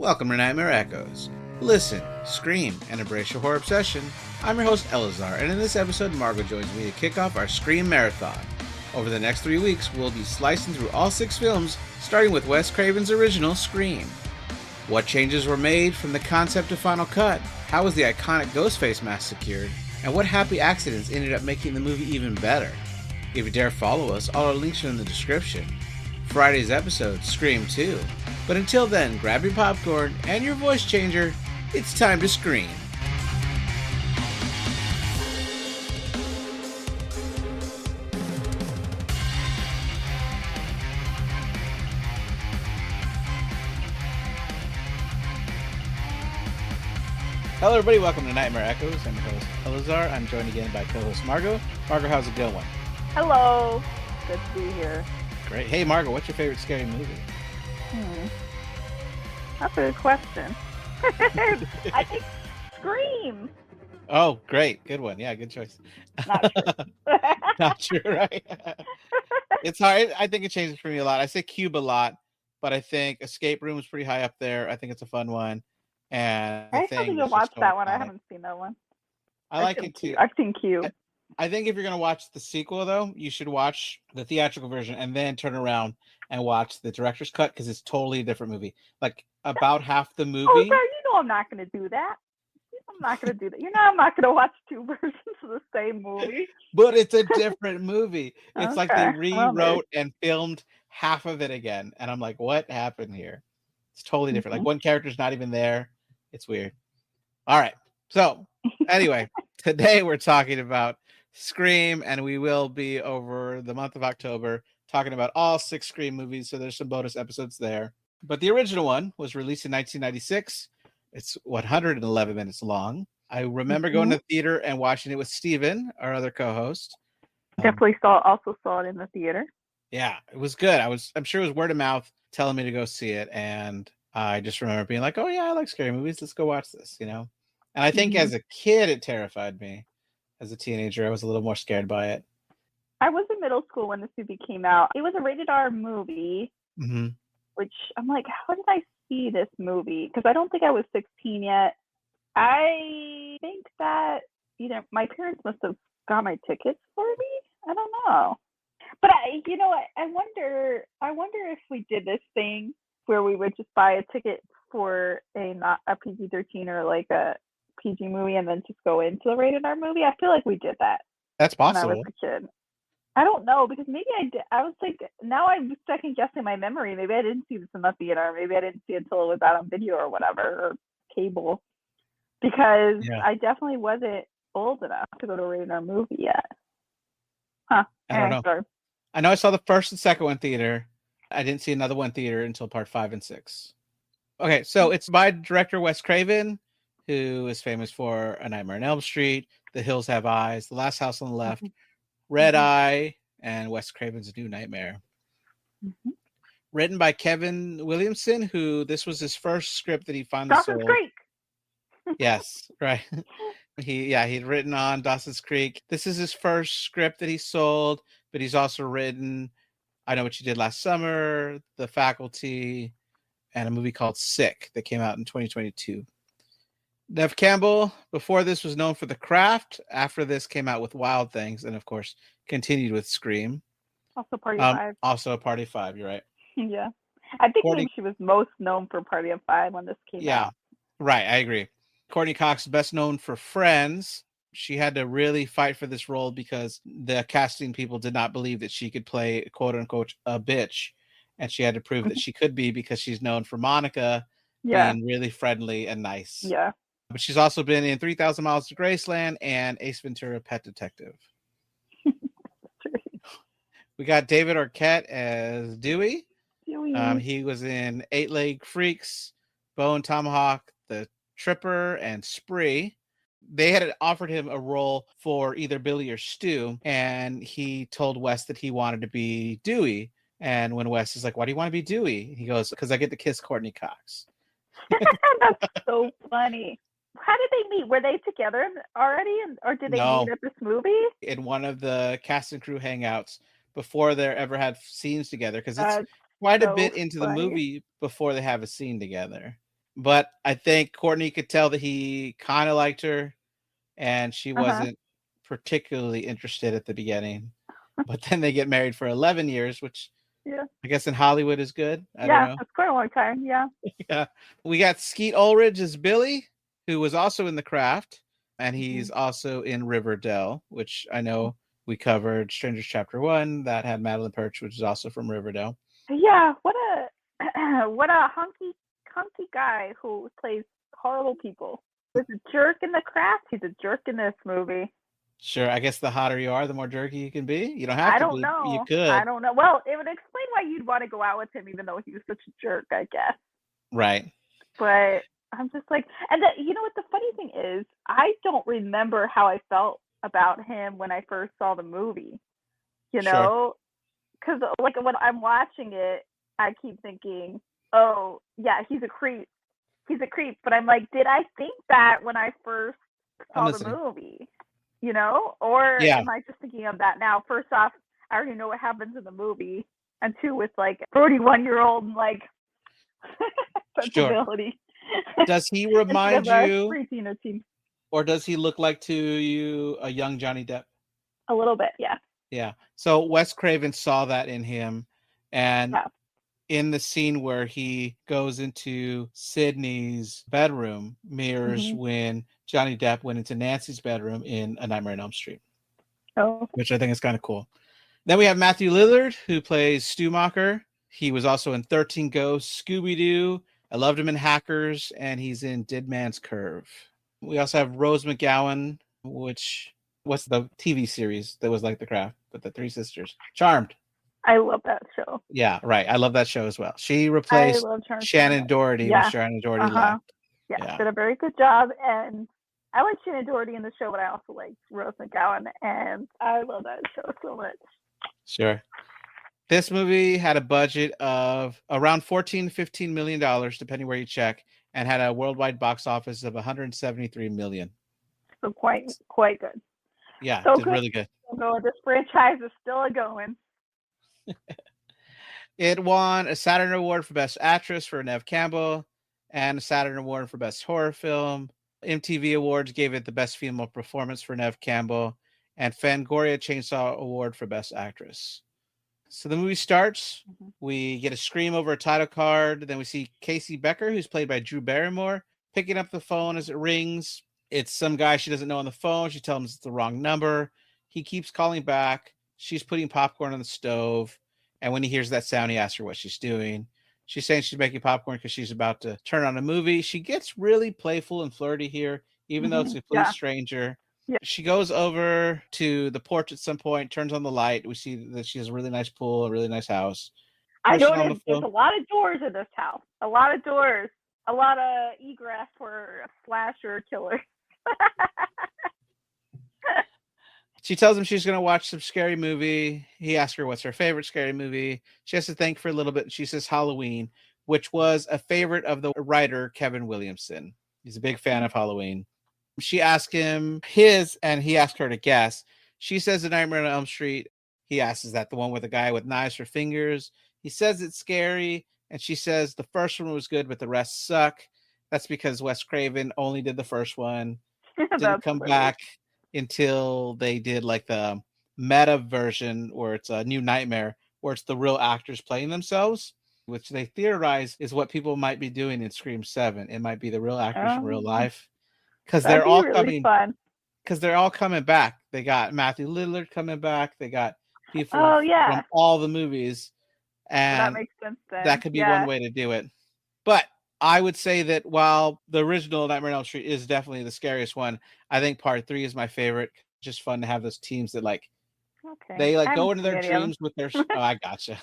Welcome to Nightmare Echoes. Listen, scream, and embrace your horror obsession. I'm your host, Eleazar, and in this episode, Margo joins me to kick off our Scream Marathon. Over the next 3 weeks, we'll be slicing through all 6 films, starting with Wes Craven's original Scream. What changes were made from the concept to final cut? How was the iconic Ghostface mask secured? And what happy accidents ended up making the movie even better? If you dare follow us, all our links are in the description. Friday's episode, Scream 2. But until then, grab your popcorn and your voice changer. It's time to scream. Hello, everybody. Welcome to Nightmare Echoes. I'm your host, Eleazar. I'm joined again by co-host Margo. Margo, how's it going? Hello. Good to be here. Great. Hey, Margo, what's your favorite scary movie? That's a good question. I think Scream. Oh, great. Good one. Yeah, good choice. Not true. Not true, right? It's hard. I think it changes for me a lot. I say Cube a lot, but I think Escape Room is pretty high up there. I think it's a fun one. And I still need to watch that one. I haven't seen that one. I like it too. I've seen Cube. I think if you're going to watch the sequel, though, you should watch the theatrical version and then turn around and watch the director's cut because it's totally a different movie. Like about half the movie. Oh, sorry, you know I'm not going to do that. I'm not going to do that. You know I'm not going to watch 2 versions of the same movie. But it's a different movie. It's Okay. like they rewrote and filmed half of it again. And I'm like, what happened here? It's totally different. Like one character's not even there. It's weird. All right. So anyway, today we're talking about Scream, and we will be over the month of October talking about all 6 Scream movies. So there's some bonus episodes there. But the original one was released in 1996. It's 111 minutes long. I remember going to the theater and watching it with Steven, our other co-host. Definitely also saw it in the theater. Yeah, it was good. I'm sure it was word of mouth telling me to go see it, and I just remember being like, "Oh yeah, I like scary movies. Let's go watch this," you know. And I think as a kid, it terrified me. As a teenager, I was a little more scared by it. I was in middle school when this movie came out. It was a rated R movie, which I'm like, how did I see this movie? Because I don't think I was 16 yet. I think that my parents must have got my tickets for me. I don't know. But I wonder if we did this thing where we would just buy a ticket for not a PG-13 or like a PG movie and then just go into the rated R movie. I feel like we did that. That's possible. When I was a kid. I don't know, because maybe I did. I was like, now I'm second guessing my memory. Maybe I didn't see this in the theater. Maybe I didn't see it until it was out on video or whatever, or cable. Because I definitely wasn't old enough to go to a rated R movie yet. Huh. I don't know. Sorry. I know I saw the first and second one in theater. I didn't see another one in theater until part 5 and 6. Okay, so it's by director Wes Craven, who is famous for A Nightmare on Elm Street, The Hills Have Eyes, The Last House on the Left, Red Eye, and Wes Craven's New Nightmare. Written by Kevin Williamson, who this was his first script that he finally sold. Dawson's Creek. Yes, right. He'd written on Dawson's Creek. This is his first script that he sold, but he's also written I Know What You Did Last Summer, The Faculty, and a movie called Sick that came out in 2022. Neve Campbell, before this, was known for The Craft. After this, came out with Wild Things, and of course, continued with Scream. Also Party of 5. Also Party of 5, you're right. Yeah. I think maybe she was most known for Party of 5 when this came out. Yeah, right, I agree. Courtney Cox, best known for Friends. She had to really fight for this role because the casting people did not believe that she could play, quote unquote, a bitch. And she had to prove that she could be, because she's known for Monica being really friendly and nice. Yeah. But she's also been in 3,000 Miles to Graceland and Ace Ventura: Pet Detective. We got David Arquette as Dewey. He was in 8-Leg Freaks, Bone Tomahawk, The Tripper, and Spree. They had offered him a role for either Billy or Stu, and he told Wes that he wanted to be Dewey. And when Wes is like, "Why do you want to be Dewey?" He goes, "Because I get to kiss Courtney Cox." That's so funny. How did they meet? Were they together already, or did they meet at this movie? In one of the cast and crew hangouts before they ever had scenes together, because it's quite a bit into the movie before they have a scene together. But I think Courtney could tell that he kind of liked her, and she wasn't particularly interested at the beginning. But then they get married for 11 years, which I guess in Hollywood is good. I don't know. That's quite a long time. Yeah. Yeah. We got Skeet Ulrich as Billy, who was also in The Craft, and he's also in Riverdale, which I know we covered Strangers Chapter 1 that had Madeline Perch, which is also from Riverdale. Yeah, what a hunky guy who plays horrible people. Was a jerk in The Craft. He's a jerk in this movie. Sure, I guess the hotter you are, the more jerky you can be. You don't have to be. Know. You could. I don't know. Well, it would explain why you'd want to go out with him, even though he was such a jerk, I guess. Right. But I'm just like, and you know what the funny thing is? I don't remember how I felt about him when I first saw the movie. You know, because like when I'm watching it, I keep thinking, oh yeah, he's a creep. He's a creep. But I'm like, did I think that when I first saw the movie? You know, or am I just thinking of that now? First off, I already know what happens in the movie, and two, with like 31-year-old like sensibility. Does he remind you, or does he look like to you a young Johnny Depp? A little bit, yeah. Yeah. So Wes Craven saw that in him, and in the scene where he goes into Sydney's bedroom mirrors when Johnny Depp went into Nancy's bedroom in A Nightmare on Elm Street. Oh. Which I think is kind of cool. Then we have Matthew Lillard, who plays Stumacher. He was also in 13 Ghosts, Scooby-Doo. I loved him in Hackers, and he's in Dead Man's Curve. We also have Rose McGowan, what's the TV series that was like The Craft, but the three sisters? Charmed. I love that show. Yeah, right. I love that show as well. She replaced Shannon Doherty when Shannon Doherty left. Yeah, did a very good job. And I like Shannon Doherty in the show, but I also like Rose McGowan, and I love that show so much. Sure. This movie had a budget of around $14-15 million, depending where you check, and had a worldwide box office of $173 million. So quite good. Yeah, so did really good. So this franchise is still a going. It won a Saturn Award for Best Actress for Neve Campbell and a Saturn Award for Best Horror Film. MTV Awards gave it the Best Female Performance for Neve Campbell, and Fangoria Chainsaw Award for Best Actress. So the movie starts. We get a scream over a title card. Then we see Casey Becker, who's played by Drew Barrymore, picking up the phone as it rings. It's some guy she doesn't know on the phone. She tells him it's the wrong number. He keeps calling back. She's putting popcorn on the stove. And when he hears that sound, he asks her what she's doing. She's saying she's making popcorn because she's about to turn on a movie. She gets really playful and flirty here, even though it's a complete stranger. Yeah. She goes over to the porch at some point, turns on the light. We see that she has a really nice pool, a really nice house. I noticed there's a lot of doors in this house. A lot of doors. A lot of egress for a slasher killer. She tells him she's going to watch some scary movie. He asks her what's her favorite scary movie. She has to think for a little bit. She says Halloween, which was a favorite of the writer Kevin Williamson. He's a big fan of Halloween. She asked him his, and he asked her to guess. She says The Nightmare on Elm Street. He asks, is that the one with the guy with knives for fingers? He says it's scary, and she says the first one was good, but the rest suck. That's because Wes Craven only did the first one. Didn't come back until they did like the meta version where it's a New Nightmare, where it's the real actors playing themselves, which they theorize is what people might be doing in Scream 7. It might be the real actors from real life. Because they're all really coming. Because they're all coming back. They got Matthew Lillard coming back. They got people from all the movies, and that makes sense. Then. That could be one way to do it. But I would say that while the original Nightmare on Elm Street is definitely the scariest one, I think Part 3 is my favorite. Just fun to have those teams that they go into their dreams with their. Oh, I gotcha.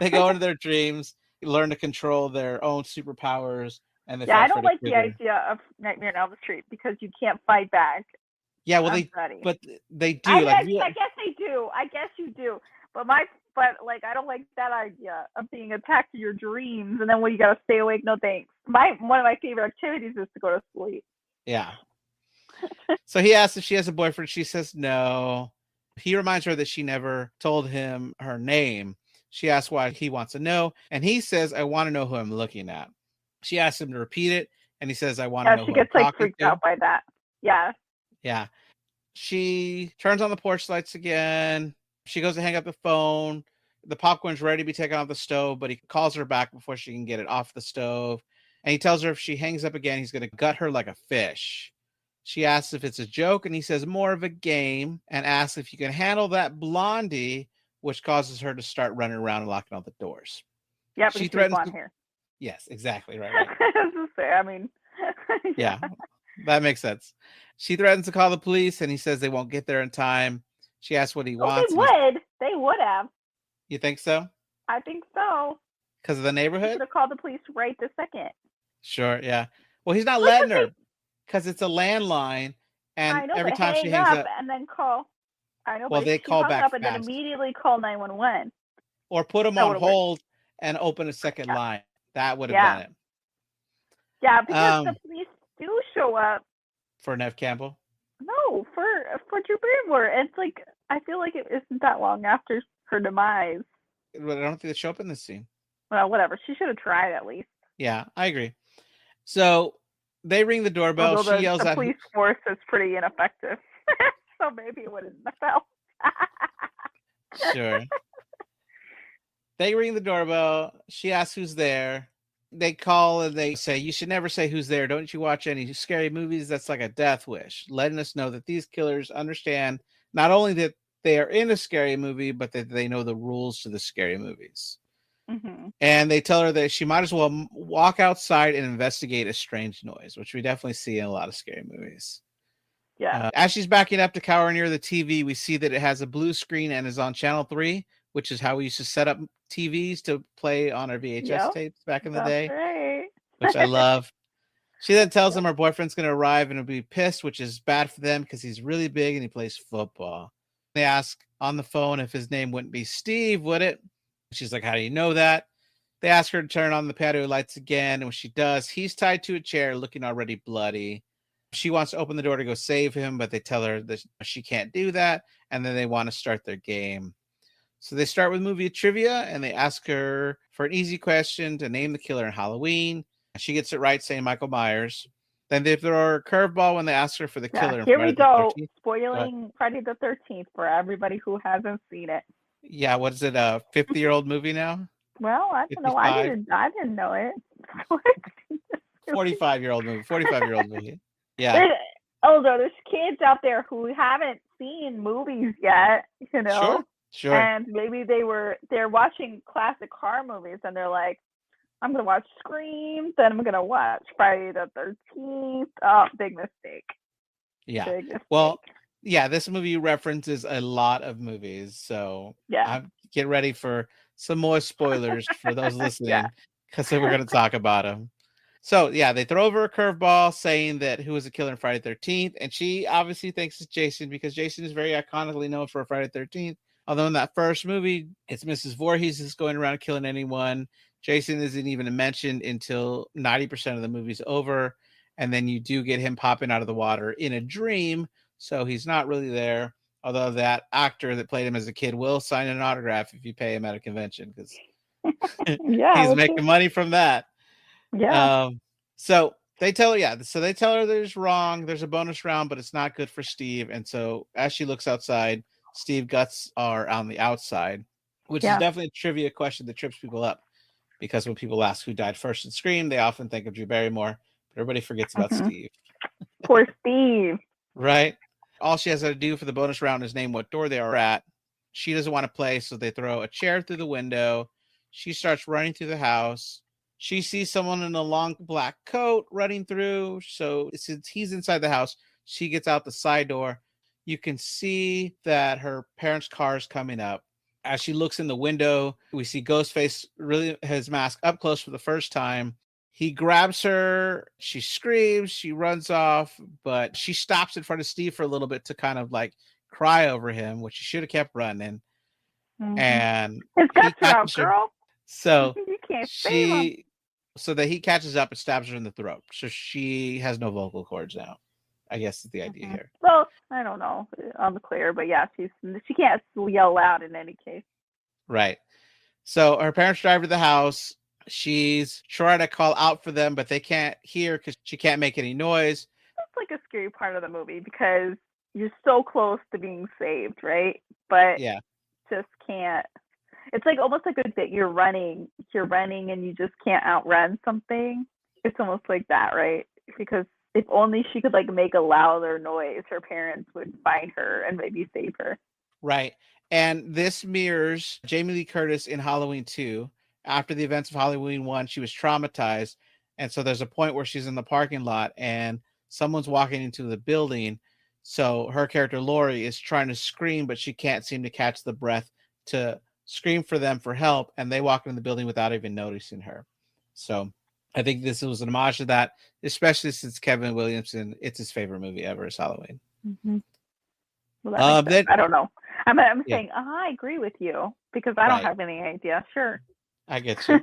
They go into their dreams, learn to control their own superpowers. And I don't like the idea of Nightmare on Elm Street because you can't fight back. Yeah, well, but they do. I guess they do. I guess you do. But I don't like that idea of being attacked in your dreams, and then when you gotta stay awake, no thanks. One of my favorite activities is to go to sleep. Yeah. So he asks if she has a boyfriend. She says no. He reminds her that she never told him her name. She asks why he wants to know, and he says, "I want to know who I'm looking at." She asks him to repeat it, and he says, I want to know she who I'm gets like talking freaked to. out by that. Yeah. Yeah. She turns on the porch lights again. She goes to hang up the phone. The popcorn's ready to be taken off the stove, but he calls her back before she can get it off the stove. And he tells her if she hangs up again, he's going to gut her like a fish. She asks if it's a joke, and he says more of a game, and asks if you can handle that blondie, which causes her to start running around and locking all the doors. Yeah, but she threatens blonde hair. Yes, exactly. Right. I mean, yeah, that makes sense. She threatens to call the police, and he says they won't get there in time. She asks what he wants. They would. They would have. You think so? I think so. Because of the neighborhood? He should have called the police right this second. Sure, yeah. Well, he's not letting her because it's a landline, and every time she hangs up and then call. I know, well, but they call back up and then immediately call 911. Or put him on hold and open a second line. That would have done it. Yeah, because the police do show up. For Neve Campbell? No, for Drew Barrymore. It's like, I feel like it isn't that long after her demise. But I don't think they show up in this scene. Well, whatever. She should have tried at least. Yeah, I agree. So they ring the doorbell. Although she yells the at police force is pretty ineffective. So maybe it wouldn't have felt. Sure. They ring the doorbell. She asks who's there. They call and they say, you should never say who's there. Don't you watch any scary movies? That's like a death wish. Letting us know that these killers understand not only that they are in a scary movie, but that they know the rules to the scary movies. Mm-hmm. And they tell her that she might as well walk outside and investigate a strange noise, which we definitely see in a lot of scary movies. Yeah. As she's backing up to cower near the TV, we see that it has a blue screen and is on channel 3, which is how we used to set up TVs to play on our VHS tapes back in the day, right. Which I love. She then tells him her boyfriend's going to arrive and will be pissed, which is bad for them because he's really big and he plays football. They ask on the phone if his name wouldn't be Steve, would it? She's like, how do you know that? They ask her to turn on the patio lights again, and when she does, he's tied to a chair looking already bloody. She wants to open the door to go save him, but they tell her that she can't do that, and then they want to start their game. So they start with movie trivia, and they ask her for an easy question to name the killer in Halloween. She gets it right, saying Michael Myers. Then they throw her a curveball when they ask her for the killer. Here we go, spoiling Friday the 13th for everybody who hasn't seen it. Yeah, what is it, a 50-year-old movie now? Well, I don't know. I didn't know it. 45-year-old movie. Yeah. There's kids out there who haven't seen movies yet, you know? Sure. And maybe they're watching classic horror movies and they're like, I'm going to watch Scream, then I'm going to watch Friday the 13th. Oh, big mistake. Yeah. Big mistake. Well, yeah, this movie references a lot of movies. So get ready for some more spoilers for those listening, because we're going to talk about them. So, yeah, they throw over a curveball saying that who was the killer in Friday the 13th. And she obviously thinks it's Jason because Jason is very iconically known for Friday the 13th. Although in that first movie, it's Mrs. Voorhees is going around killing anyone. Jason isn't even mentioned until 90% of the movie's over. And then you do get him popping out of the water in a dream. So he's not really there. Although that actor that played him as a kid will sign an autograph if you pay him at a convention, because he's making money from that. Yeah. So they tell her there's a bonus round, but it's not good for Steve. And so as she looks outside, Steve guts are on the outside, which is definitely a trivia question that trips people up, because when people ask who died first in Scream, they often think of Drew Barrymore, but everybody forgets about Steve. Poor Steve. Right. All she has to do for the bonus round is name what door they are at. She doesn't want to play, so they throw a chair through the window. She starts running through the house. She sees someone in a long black coat running through. So since he's inside the house, she gets out the side door. You can see that her parents' car is coming up. As she looks in the window, we see Ghostface, really his mask up close for the first time. He grabs her. She screams. She runs off, but she stops in front of Steve for a little bit to kind of like cry over him, which she should have kept running. Mm-hmm. And his guts are out, girl. So you can't save him. So that he catches up and stabs her in the throat. So she has no vocal cords now, I guess is the idea here. Well, I don't know. Unclear, but yeah, she can't yell loud in any case. Right. So her parents drive to the house. She's trying to call out for them, but they can't hear because she can't make any noise. That's like a scary part of the movie because you're so close to being saved, right? But Yeah. just can't. It's like almost like that you're running and you just can't outrun something. It's almost like that, right? Because if only she could like make a louder noise, her parents would find her and maybe save her. Right. And this mirrors Jamie Lee Curtis in Halloween 2. After the events of Halloween 1, she was traumatized. And so there's a point where she's in the parking lot and someone's walking into the building. So her character, Lori, is trying to scream, but she can't seem to catch the breath to scream for them for help. And they walk in the building without even noticing her. So I think this was an homage to that, especially since Kevin Williamson, it's his favorite movie ever is Halloween. Mm-hmm. Well, that makes sense. I don't know. I'm saying, I agree with you because I don't have any idea. Sure. I get you.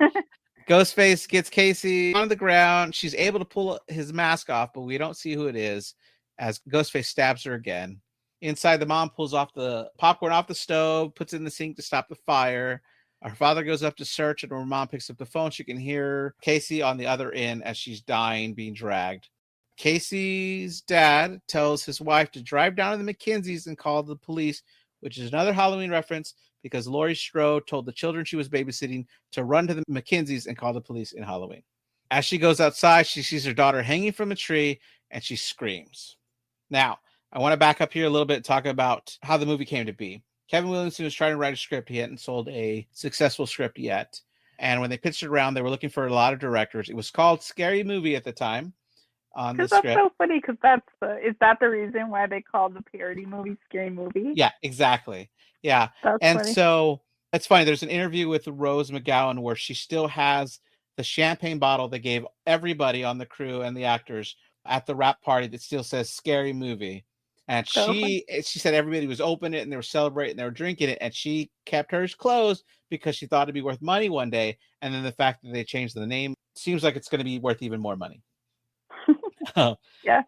Ghostface gets Casey on the ground. She's able to pull his mask off, but we don't see who it is as Ghostface stabs her again. Inside, the mom pulls off the popcorn off the stove, puts it in the sink to stop the fire. Her father goes up to search, and when her mom picks up the phone, she can hear Casey on the other end as she's dying, being dragged. Casey's dad tells his wife to drive down to the McKinseys and call the police, which is another Halloween reference because Laurie Strode told the children she was babysitting to run to the McKinseys and call the police in Halloween. As she goes outside, she sees her daughter hanging from a tree and she screams. Now, I want to back up here a little bit and talk about how the movie came to be. Kevin Williamson was trying to write a script. He hadn't sold a successful script yet. And when they pitched it around, they were looking for a lot of directors. It was called Scary Movie at the time. Because that's so funny. Because is that the reason why they called the parody movie Scary Movie? Yeah, exactly. Yeah, that's and funny. So it's funny. There's an interview with Rose McGowan where she still has the champagne bottle they gave everybody on the crew and the actors at the wrap party that still says "Scary Movie," and she said everybody was opening it and they were celebrating, they were drinking it, and she kept hers closed because she thought it'd be worth money one day. And then the fact that they changed the name seems like it's going to be worth even more money. Yeah.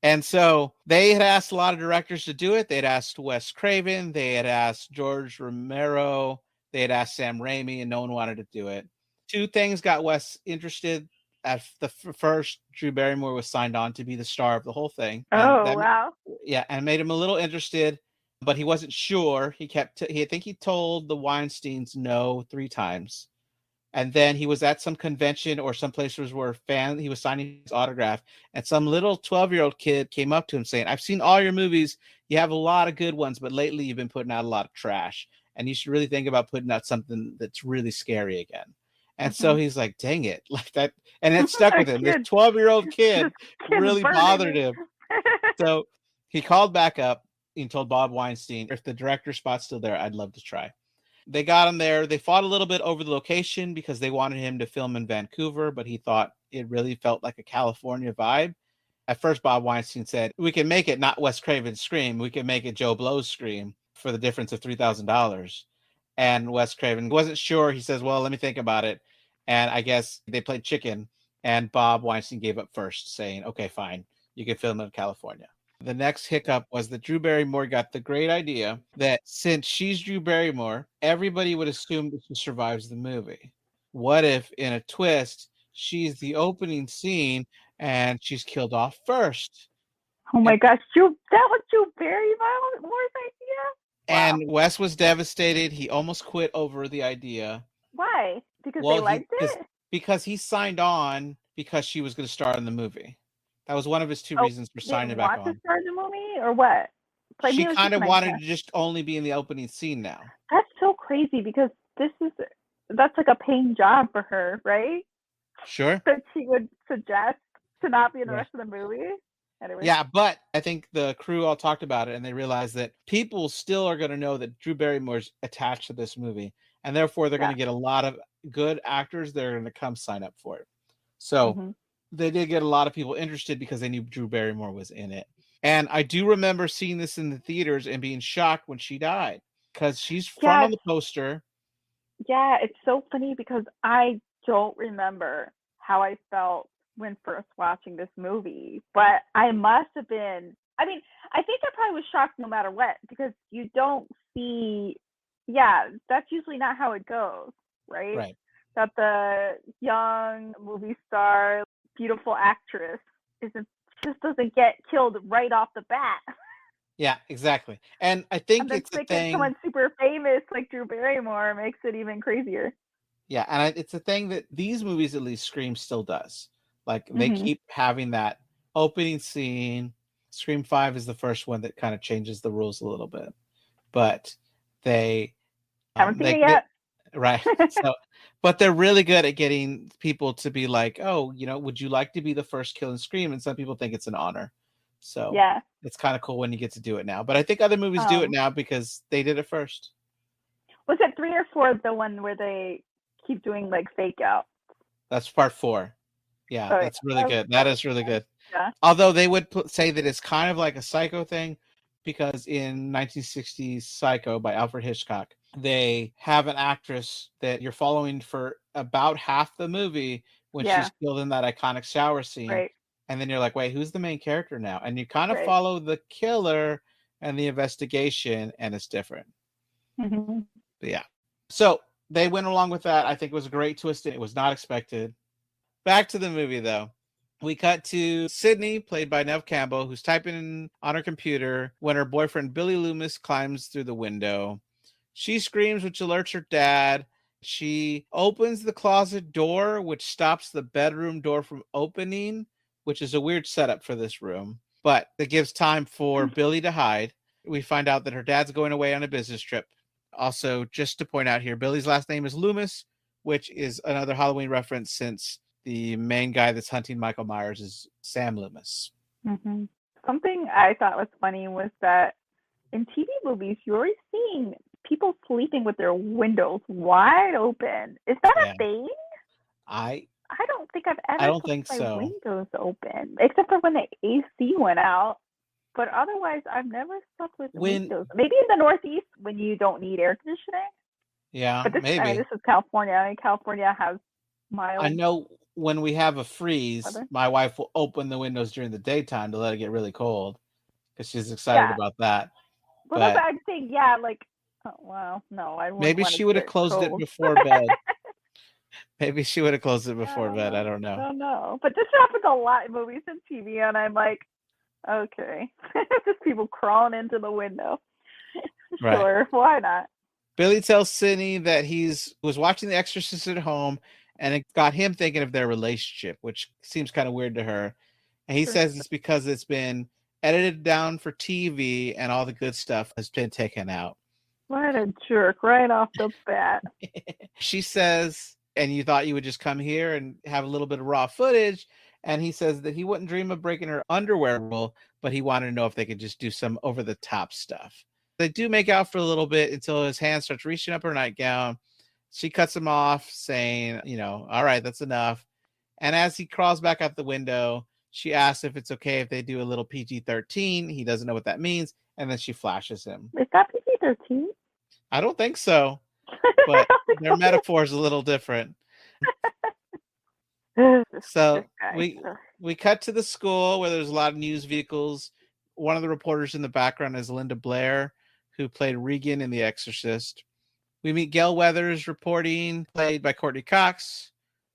And so they had asked a lot of directors to do it. They had asked Wes Craven. They had asked George Romero. They had asked Sam Raimi, and no one wanted to do it. Two things got Wes interested. At the first, Drew Barrymore was signed on to be the star of the whole thing. Wow. Yeah, and made him a little interested, but he wasn't sure. I think he told the Weinsteins no 3 times. And then he was at some convention or some places where he was signing his autograph, and some little 12-year-old kid came up to him saying, "I've seen all your movies. You have a lot of good ones, but lately you've been putting out a lot of trash. And you should really think about putting out something that's really scary again." And so he's like, dang it, like that. And it stuck with him. This 12-year-old kid really bothered him. So he called back up and told Bob Weinstein, if the director spot's still there, I'd love to try. They got him there. They fought a little bit over the location because they wanted him to film in Vancouver, but he thought it really felt like a California vibe. At first, Bob Weinstein said, we can make it not Wes Craven's Scream. We can make it Joe Blow's Scream for the difference of $3,000. And Wes Craven wasn't sure. He says, well, let me think about it. And I guess they played chicken. And Bob Weinstein gave up first, saying, okay, fine. You can film it in California. The next hiccup was that Drew Barrymore got the great idea that since she's Drew Barrymore, everybody would assume that she survives the movie. What if, in a twist, she's the opening scene and she's killed off first? Oh my gosh, that was Drew Barrymore's idea? And Wes was devastated. He almost quit over the idea. Why? Because they liked it? Because he signed on because she was going to star in the movie. That was one of his 2 reasons for signing back on. Want to star in the movie or what? She kind of wanted to just only be in the opening scene now. That's so crazy because that's like a paying job for her, right? Sure. That she would suggest to not be in the rest of the movie. Anyway. Yeah, but I think the crew all talked about it and they realized that people still are going to know that Drew Barrymore's attached to this movie, and therefore they're going to get a lot of good actors that are going to come sign up for it. So they did get a lot of people interested because they knew Drew Barrymore was in it. And I do remember seeing this in the theaters and being shocked when she died because she's front on the poster. Yeah, it's so funny because I don't remember how I felt when first watching this movie, but I must have been. I mean, I think I probably was shocked no matter what because you don't see. Yeah, that's usually not how it goes, right? Right. that the young movie star, beautiful actress, just doesn't get killed right off the bat. Yeah, exactly. And I think And then it's a making thing. someone super famous like Drew Barrymore makes it even crazier. Yeah, and it's a thing that these movies, at least Scream, still does. Like they Mm-hmm. keep having that opening scene. Scream 5 is the first one that kind of changes the rules a little bit, but they Haven't seen they it get yet. right. So, but they're really good at getting people to be like, oh, would you like to be the first kill and Scream? And some people think it's an honor. So Yeah. it's kind of cool when you get to do it now. But I think other movies do it now because they did it first. Was it 3 or 4 the one where they keep doing like fake out? That's part 4. Yeah, that's really good. That is really good. Yeah. Although they would say that it's kind of like a Psycho thing, because in 1960s Psycho by Alfred Hitchcock, they have an actress that you're following for about half the movie when she's killed in that iconic shower scene. Right. And then you're like, wait, who's the main character now? And you kind of Right. follow the killer and the investigation, and it's different. Mm-hmm. But yeah. So they went along with that. I think it was a great twist. It was not expected. Back to the movie, though. We cut to Sydney, played by Neve Campbell, who's typing on her computer when her boyfriend Billy Loomis climbs through the window. She screams, which alerts her dad. She opens the closet door, which stops the bedroom door from opening, which is a weird setup for this room, but it gives time for Billy to hide. We find out that her dad's going away on a business trip. Also, just to point out here, Billy's last name is Loomis, which is another Halloween reference since the main guy that's hunting Michael Myers is Sam Loomis. Mm-hmm. Something I thought was funny was that in TV movies, you're always seeing people sleeping with their windows wide open. Is that a thing? I don't think I've ever slept with my windows open, except for when the AC went out. But otherwise, I've never slept with windows. Maybe in the Northeast when you don't need air conditioning. Yeah, but maybe. This is California. California has mild. I know when we have a freeze, weather. My wife will open the windows during the daytime to let it get really cold because she's excited about that. Well, that's what I'm saying. Yeah, like, oh, wow, no, I wouldn't. Maybe she would have closed it before bed. Maybe she would have closed it before bed. I don't know. I don't know. But this happens a lot in movies and TV, and I'm like, okay, just people crawling into the window. Sure, why not? Billy tells Sydney that was watching The Exorcist at home, and it got him thinking of their relationship, which seems kind of weird to her. And he says it's because it's been edited down for TV and all the good stuff has been taken out. What a jerk, right off the bat. She says, and you thought you would just come here and have a little bit of raw footage. And he says that he wouldn't dream of breaking her underwear rule, but he wanted to know if they could just do some over-the-top stuff. They do make out for a little bit until his hand starts reaching up her nightgown. She cuts him off, saying, all right, that's enough. And as he crawls back out the window, she asks if it's okay if they do a little PG-13. He doesn't know what that means. And then she flashes him. Is that PG-13? I don't think so. But their metaphor is a little different. So we cut to the school where there's a lot of news vehicles. One of the reporters in the background is Linda Blair, who played Regan in The Exorcist. We meet Gail Weathers reporting, played by Courtney Cox.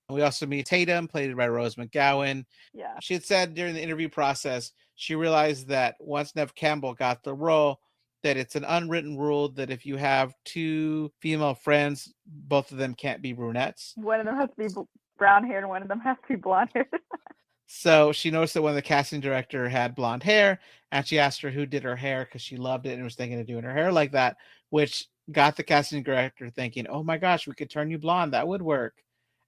We also meet Tatum, played by Rose McGowan. Yeah. She had said during the interview process, she realized that once Neve Campbell got the role, that it's an unwritten rule that if you have two female friends, both of them can't be brunettes. One of them has to be brown hair and one of them has to be blonde hair. So she noticed that when the casting director had blonde hair, and she asked her who did her hair because she loved it and was thinking of doing her hair like that, which got the casting director thinking, oh my gosh, we could turn you blonde. That would work.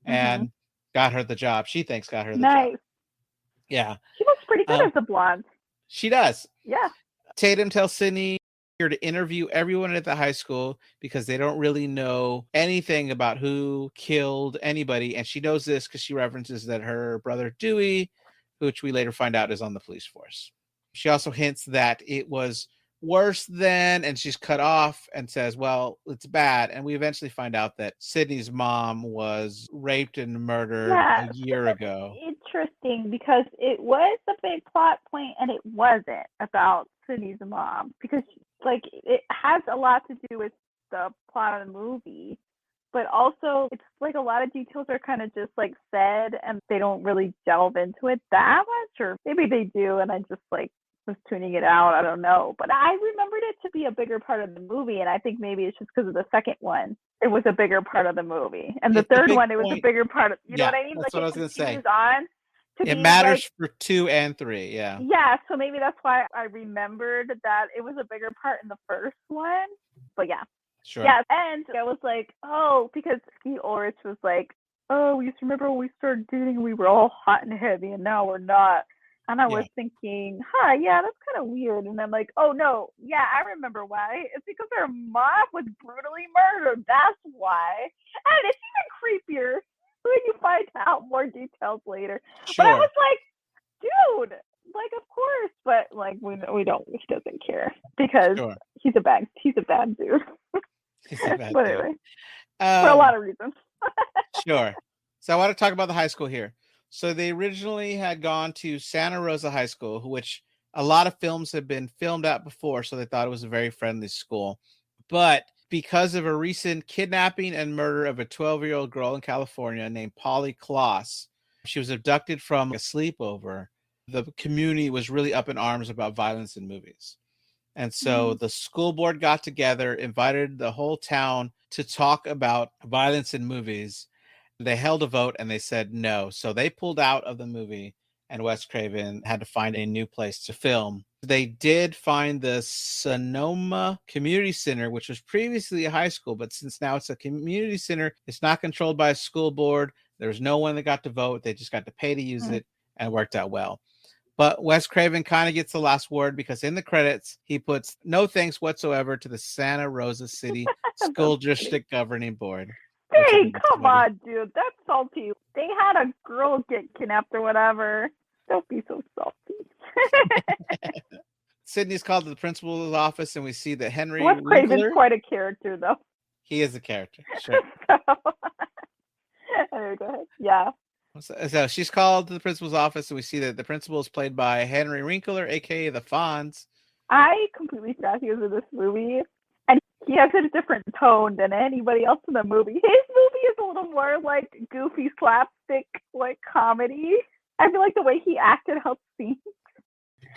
And got her the job. She thinks got her the job. Yeah. She looks pretty good as a blonde. She does. Yeah. Tatum tells Sydney to interview everyone at the high school because they don't really know anything about who killed anybody. And she knows this because she references that her brother Dewey, which we later find out is on the police force. She also hints that it was worse than, and she's cut off and says, well, it's bad. And we eventually find out that Sydney's mom was raped and murdered a year ago. Interesting, because it was a big plot point and it wasn't about Sydney's mom, because like it has a lot to do with the plot of the movie, but also it's like a lot of details are kind of just like said and they don't really delve into it that much, or maybe they do and I just like was tuning it out. I don't know, but I remembered it to be a bigger part of the movie, and I think maybe it's just because of the second one. It was a bigger part of the movie, and the third one, it was a bigger part of. You know what I mean? That's like what I was it gonna say. continues on. It matters for 2 and 3, yeah. Yeah, so maybe that's why I remembered that it was a bigger part in the first one. But yeah. Sure. Yeah, and I was like, oh, because Ski Ulrich was like, oh, you remember when we started dating and we were all hot and heavy and now we're not. And I was thinking, yeah, that's kind of weird. And I'm like, oh, no, yeah, I remember why. It's because her mom was brutally murdered. That's why. And it's even creepier when you find out more details later. Sure. But I was like, dude, like, of course. But, like, we don't, he doesn't care because he's a bad dude. He's a bad but dude. Anyway, for a lot of reasons. Sure. So I want to talk about the high school here. So they originally had gone to Santa Rosa High School, which a lot of films had been filmed at before, so they thought it was a very friendly school. But because of a recent kidnapping and murder of a 12-year-old girl in California named Polly Kloss, she was abducted from a sleepover. The community was really up in arms about violence in movies. And so the school board got together, invited the whole town to talk about violence in movies. They held a vote and they said no. So they pulled out of the movie and Wes Craven had to find a new place to film. They did find the Sonoma Community Center, which was previously a high school, but since now it's a community center, it's not controlled by a school board. There's no one that got to vote. They just got to pay to use it, and it worked out well. But Wes Craven kind of gets the last word because in the credits, he puts no thanks whatsoever to the Santa Rosa City School District Governing Board. Hey, come on, dude. That's salty. They had a girl get kidnapped or whatever. Don't be so salty. Sydney's called to the principal's office, and we see that Henry Wes Craven's quite a character, though. He is a character, sure. Anyway, go ahead. Yeah. So she's called to the principal's office, and we see that the principal is played by Henry Winkler, a.k.a. the Fonz. I completely forgot he was in this movie. And he has a different tone than anybody else in the movie. His movie is a little more like goofy slapstick, like comedy. I feel like the way he acted helps scenes.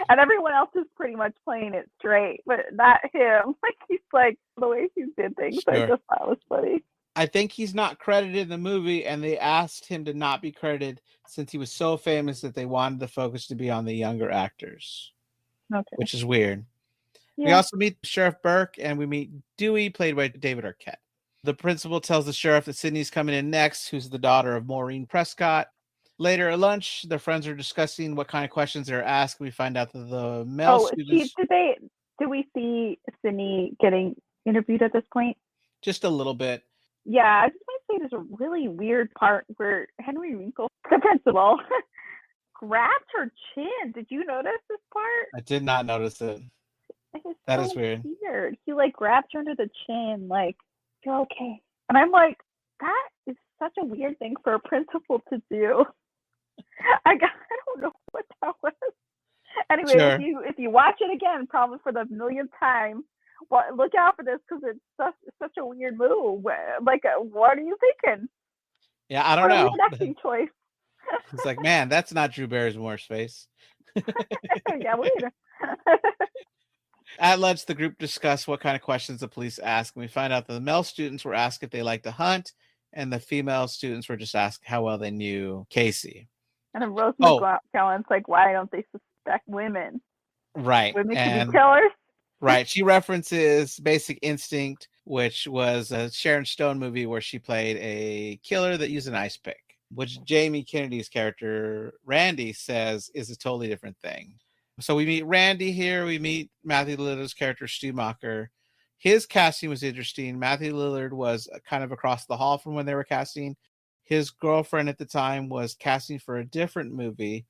And everyone else is pretty much playing it straight, but not him. Like he's like the way he did things. Sure. I just thought was funny. I think he's not credited in the movie, and they asked him to not be credited since he was so famous that they wanted the focus to be on the younger actors. Okay. Which is weird. Yeah. We also meet Sheriff Burke, and we meet Dewey, played by David Arquette. The principal tells the sheriff that Sydney's coming in next, who's the daughter of Maureen Prescott. Later at lunch, their friends are discussing what kind of questions they're asked. We find out that the male students... Do we see Sydney getting interviewed at this point? Just a little bit. Yeah, I just want to say there's a really weird part where Henry Winkler, the principal, grabs her chin. Did you notice this part? I did not notice it. That is weird. He like grabs her under the chin, like, you're okay. And I'm like, that is such a weird thing for a principal to do. I don't know what that was. Anyway, sure. if you watch it again, probably for the millionth time, well, look out for this because it's such a weird move. Like, what are you thinking? Yeah, I don't know. Acting choice. It's like, man, that's not Drew Barrymore's face. Yeah, weird. At lunch, the group discussed what kind of questions the police asked, and we find out that the male students were asked if they liked to hunt, and the female students were just asked how well they knew Casey. And then Rose McGowan's like, why don't they suspect women? Right. Women can be killers? Right. She references Basic Instinct, which was a Sharon Stone movie where she played a killer that used an ice pick, which Jamie Kennedy's character, Randy, says is a totally different thing. So we meet Randy here. We meet Matthew Lillard's character, Stumacher. His casting was interesting. Matthew Lillard was kind of across the hall from when they were casting. His girlfriend at the time was casting for a different movie.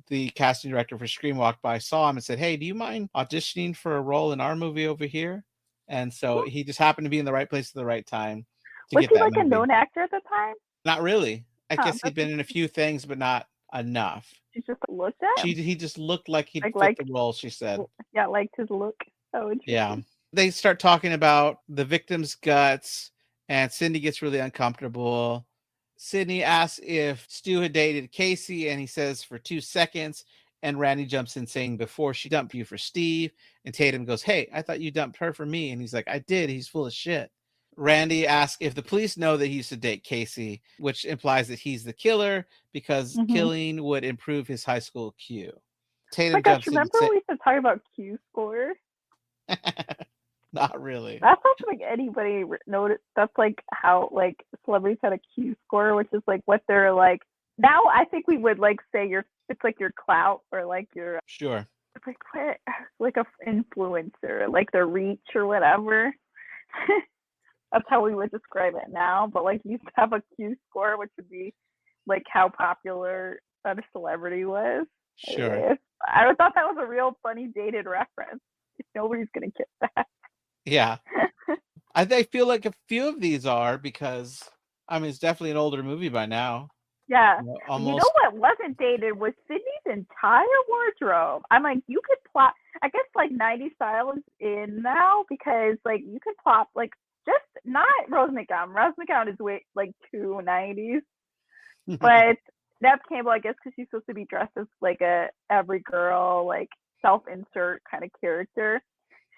The casting director for Scream walked by, saw him, and said, hey, do you mind auditioning for a role in our movie over here? And so he just happened to be in the right place at the right time. Was he like a known actor at the time? Not really. I guess he'd been in a few things, but not enough. She just looked at him? He just looked like he'd fit the role, she said. Yeah, liked his look. Oh, yeah. They start talking about the victim's guts And Cindy gets really uncomfortable. Sydney asks if Stu had dated Casey, and he says for 2 seconds. And Randy jumps in saying, before she dumped you for Steve. And Tatum goes, hey, I thought you dumped her for me. And he's like, I did. He's full of shit. Randy asks if the police know that he used to date Casey, which implies that he's the killer because killing would improve his high school Q. Tatum jumps in. Remember we used to talk about Q score? Not really. That's not like anybody noticed. That's like how like celebrities had a Q score, which is like what they're like. Now I think we would like say it's like your clout or like your sure. It's like what like a influencer, like their reach or whatever. That's how we would describe it now. But like you used to have a Q score, which would be like how popular a celebrity was. Sure. I thought that was a real funny dated reference. Nobody's gonna get that. Yeah. I feel like a few of these are because I mean it's definitely an older movie by now. Yeah. Almost. You know what wasn't dated was Sydney's entire wardrobe. I'm like, you could plot. I guess like 90s style is in now because like you could plot like just not Rose McGowan. Rose McGowan is way like too 90s, but Neve Campbell, I guess, because she's supposed to be dressed as like a every girl like self-insert kind of character.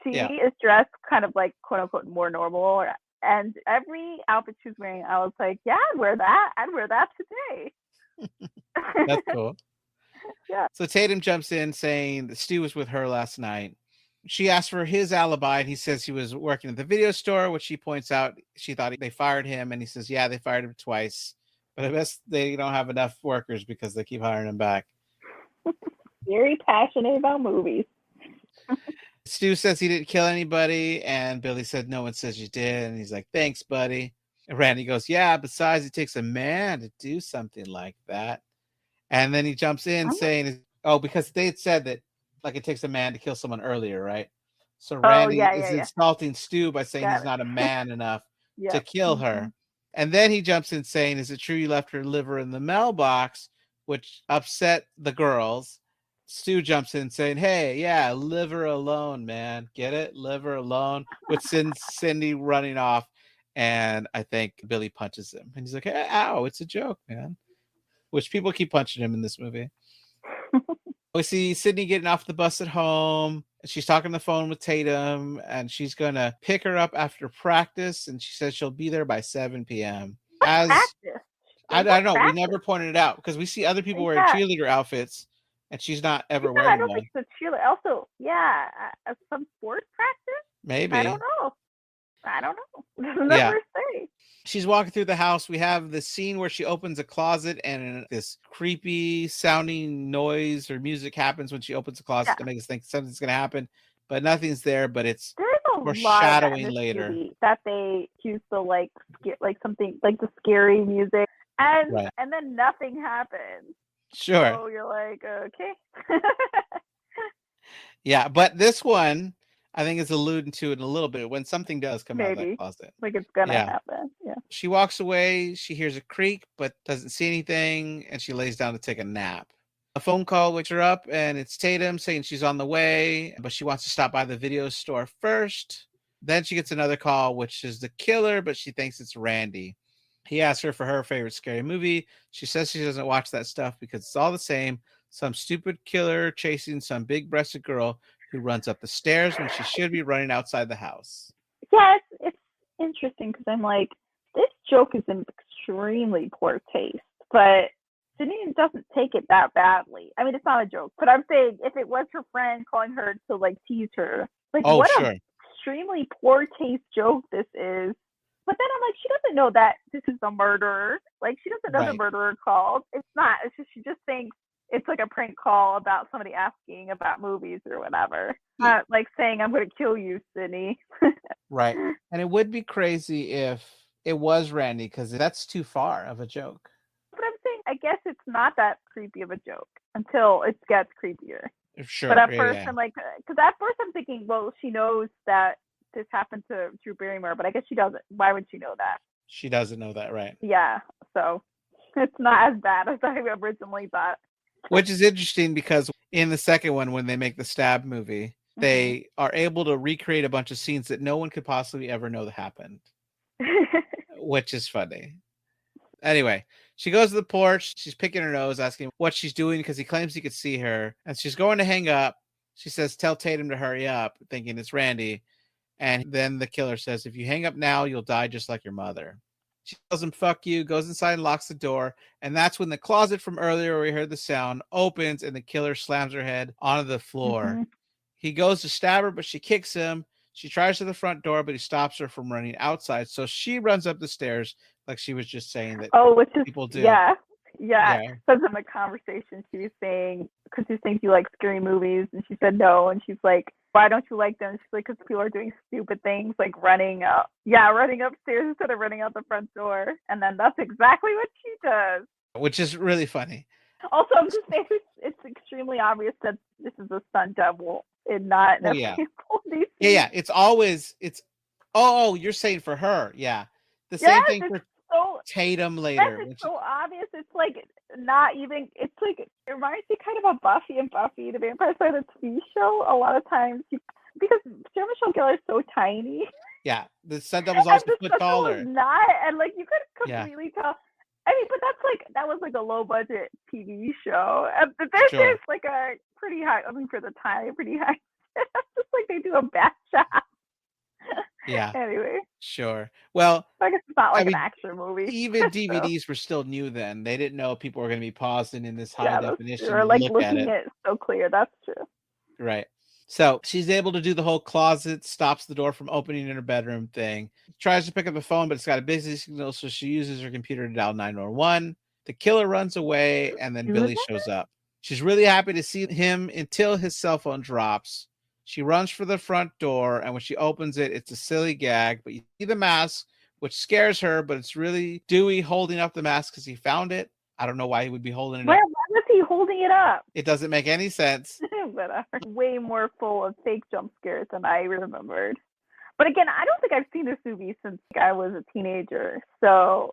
She is dressed kind of like quote unquote more normal. And every outfit she was wearing, I was like, yeah, I'd wear that. I'd wear that today. That's cool. Yeah. So Tatum jumps in saying that Stu was with her last night. She asked for his alibi, and he says he was working at the video store, which she points out she thought they fired him. And he says, yeah, they fired him twice. But I guess they don't have enough workers because they keep hiring him back. Very passionate about movies. Stu says he didn't kill anybody, and Billy said, no one says you did. And he's like, thanks, buddy. And Randy goes, yeah, besides, it takes a man to do something like that. And then he jumps in saying, oh, because they had said that, like, it takes a man to kill someone earlier, right? So Randy is insulting Stu by saying he's not a man enough to kill her. And then he jumps in saying, is it true you left her liver in the mailbox, which upset the girls? Stu jumps in saying, hey, yeah, liver alone, man. Get it? Liver alone. Which sends Cindy running off. And I think Billy punches him. And he's like, hey, ow, it's a joke, man. Which people keep punching him in this movie. We see Sydney getting off the bus at home. She's talking on the phone with Tatum. And she's going to pick her up after practice. And she says she'll be there by 7 p.m. I don't know. We never pointed it out because we see other people wearing cheerleader outfits. And she's not ever wearing one. I don't think it's a cheerleader. Also, some sports practice? Maybe. I don't know. Never say. She's walking through the house. We have the scene where she opens a closet and this creepy sounding noise or music happens when she opens a closet to make us think something's going to happen. But nothing's there, but it's foreshadowing later. That they use the like something like the scary music. And then nothing happens. Sure. So you're like, okay. Yeah, but this one, I think is alluding to it a little bit when something does come out of that closet. Like it's gonna happen. Yeah. She walks away, she hears a creak, but doesn't see anything, and she lays down to take a nap. A phone call wakes her up, and it's Tatum saying she's on the way, but she wants to stop by the video store first. Then she gets another call, which is the killer, but she thinks it's Randy. He asks her for her favorite scary movie. She says she doesn't watch that stuff because it's all the same. Some stupid killer chasing some big-breasted girl who runs up the stairs when she should be running outside the house. Yeah, it's interesting because I'm like, this joke is in extremely poor taste, but Janine doesn't take it that badly. I mean, it's not a joke, but I'm saying if it was her friend calling her to like tease her, like an extremely poor taste joke this is. But then I'm like, she doesn't know that this is a murderer. Like, she doesn't know the murderer called. It's not. It's just she just thinks it's like a prank call about somebody asking about movies or whatever. Not like saying, I'm going to kill you, Sydney. Right. And it would be crazy if it was Randy because that's too far of a joke. But I'm saying, I guess it's not that creepy of a joke until it gets creepier. Sure. But at first, I'm like, because at first I'm thinking, well, she knows that this happened to Drew Barrymore, but I guess she doesn't. Why would she know that? She doesn't know that, right? Yeah. So it's not as bad as I originally thought. Which is interesting because in the second one, when they make the stab movie, they are able to recreate a bunch of scenes that no one could possibly ever know that happened. which is funny. Anyway, she goes to the porch. She's picking her nose, asking what she's doing because he claims he could see her. And she's going to hang up. She says, tell Tatum to hurry up, thinking it's Randy. And then the killer says, if you hang up now, you'll die just like your mother. She tells him, fuck you, goes inside and locks the door. And that's when the closet from earlier where we heard the sound opens and the killer slams her head onto the floor. Mm-hmm. He goes to stab her, but she kicks him. She tries to the front door, but he stops her from running outside. So she runs up the stairs like she was just saying that people do. Yeah. Because in the conversation she was saying, because she thinks you like scary movies, and she said no, and she's like, why don't you like them? She's like, because people are doing stupid things like running upstairs instead of running out the front door. And then that's exactly what she does. Which is really funny. Also, I'm just saying it's extremely obvious that this is a stunt double and not people. Yeah. It's always, you're saying for her. Yeah. The same thing for Tatum later. Yes, it's so obvious. It's like not even, it's like, it reminds me kind of of Buffy and Buffy the Vampire Slayer TV show. A lot of times, because Sarah Michelle Gellar is so tiny. Yeah, the stunt double's also a foot taller. Not, and like you could completely tell. I mean, but that was like a low budget TV show. And this is like a pretty high, I mean, for the time, pretty high. It's just like they do a bad job. Yeah. Anyway. Sure. Well, I guess it's not like an action movie. Even DVDs were still new then. They didn't know people were going to be pausing in this high definition. Or like looking at it so clear. That's true. Right. So she's able to do the whole closet, stops the door from opening in her bedroom thing. Tries to pick up the phone, but it's got a busy signal, so she uses her computer to dial 911. The killer runs away, and then Billy shows up. She's really happy to see him until his cell phone drops. She runs for the front door, and when she opens it, it's a silly gag, but you see the mask, which scares her, but it's really Dewey holding up the mask because he found it. I don't know why he would be holding it up. Why was he holding it up? It doesn't make any sense. But way more full of fake jump scares than I remembered. But again, I don't think I've seen this movie since I was a teenager. So